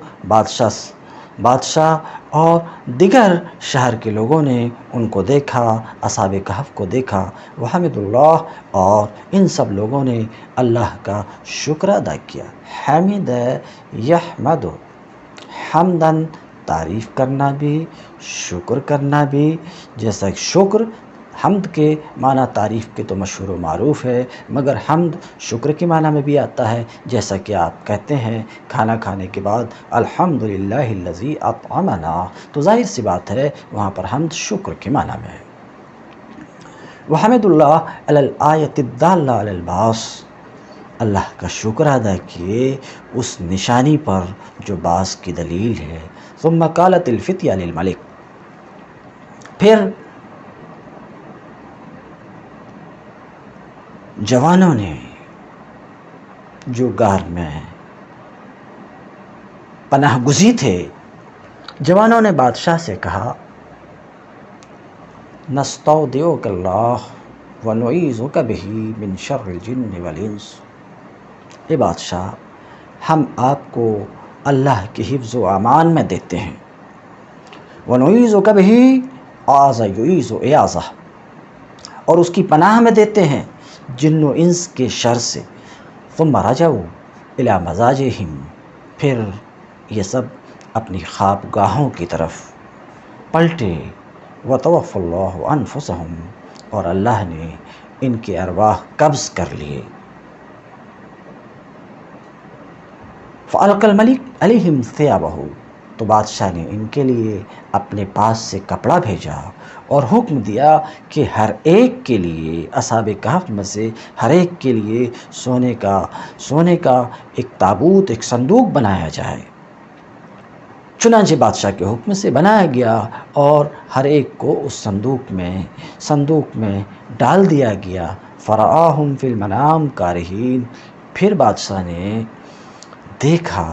Speaker 1: بادشاہ اور دیگر شہر کے لوگوں نے ان کو دیکھا، اصحاب کہف کو دیکھا۔ وحمد اللہ، اور ان سب لوگوں نے اللہ کا شکر ادا کیا۔ حمد یحمد، حمدن تعریف کرنا بھی، شکر کرنا بھی، جیسا شکر حمد کے معنی تعریف کے تو مشہور و معروف ہے، مگر حمد شکر کے معنی میں بھی آتا ہے، جیسا کہ آپ کہتے ہیں کھانا کھانے کے بعد الحمدللہ الذی اطعمنا، تو ظاہر سی بات ہے وہاں پر حمد شکر کے معنی میں ہے۔ وحمد اللہ علی الآیۃ الدالہ علی البعث، اللہ کا شکر ادا کیے اس نشانی پر جو بعث کی دلیل ہے۔ ثم قالت الفتیہ للملک، پھر جوانوں نے جو غار میں پناہ گزین تھے، جوانوں نے بادشاہ سے کہا، نستودعک اللہ ونعیذک بہ من شر الجن والانس، اے بادشاہ ہم آپ کو اللہ کی حفظ و امان میں دیتے ہیں، ونعیذک بہ، اعاذ یعیذ اعاذہ، اور اس کی پناہ میں دیتے ہیں جن و انس کے شر سے۔ ثم رجعوا الی مضاجعہم، پھر یہ سب اپنی خوابگاہوں کی طرف پلٹے۔ وتوفى اللہ انفسہم، اور اللہ نے ان کے ارواح قبض کر لیے۔ فَأَلْقَى الْمَلِكُ عَلَيْهِمْ ثِيَابَهُ، تو بادشاہ نے ان کے لیے اپنے پاس سے کپڑا بھیجا اور حکم دیا کہ ہر ایک کے لیے اصحاب کہف میں سے ہر ایک کے لیے سونے کا ایک تابوت، ایک صندوق بنایا جائے۔ چنانچہ بادشاہ کے حکم سے بنایا گیا اور ہر ایک کو اس صندوق میں ڈال دیا گیا۔ فَرَآهُمْ فِي الْمَنَامِ كَارِهِينَ، پھر بادشاہ نے دیکھا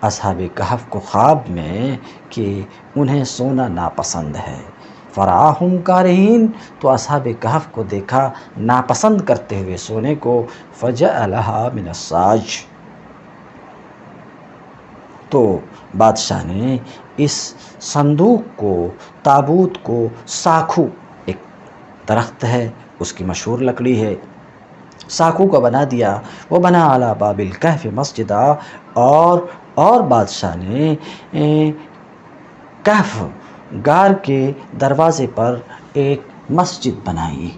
Speaker 1: اصحاب کہف کو خواب میں کہ انہیں سونا ناپسند ہے۔ فَرَآهُمْ كَارِهِينَ، تو اصحاب کہف کو دیکھا ناپسند کرتے ہوئے سونے کو۔ فَجَعَلَهَا مِنَ السَّاجِ، تو بادشاہ نے اس صندوق کو، تابوت کو، ساکھو، ایک درخت ہے اس کی مشہور لکڑی ہے، ساکھو کا بنا دیا۔ وہ بنا علی باب الکہف مسجدہ، اور بادشاہ نے کہف غار کے دروازے پر ایک مسجد بنائی۔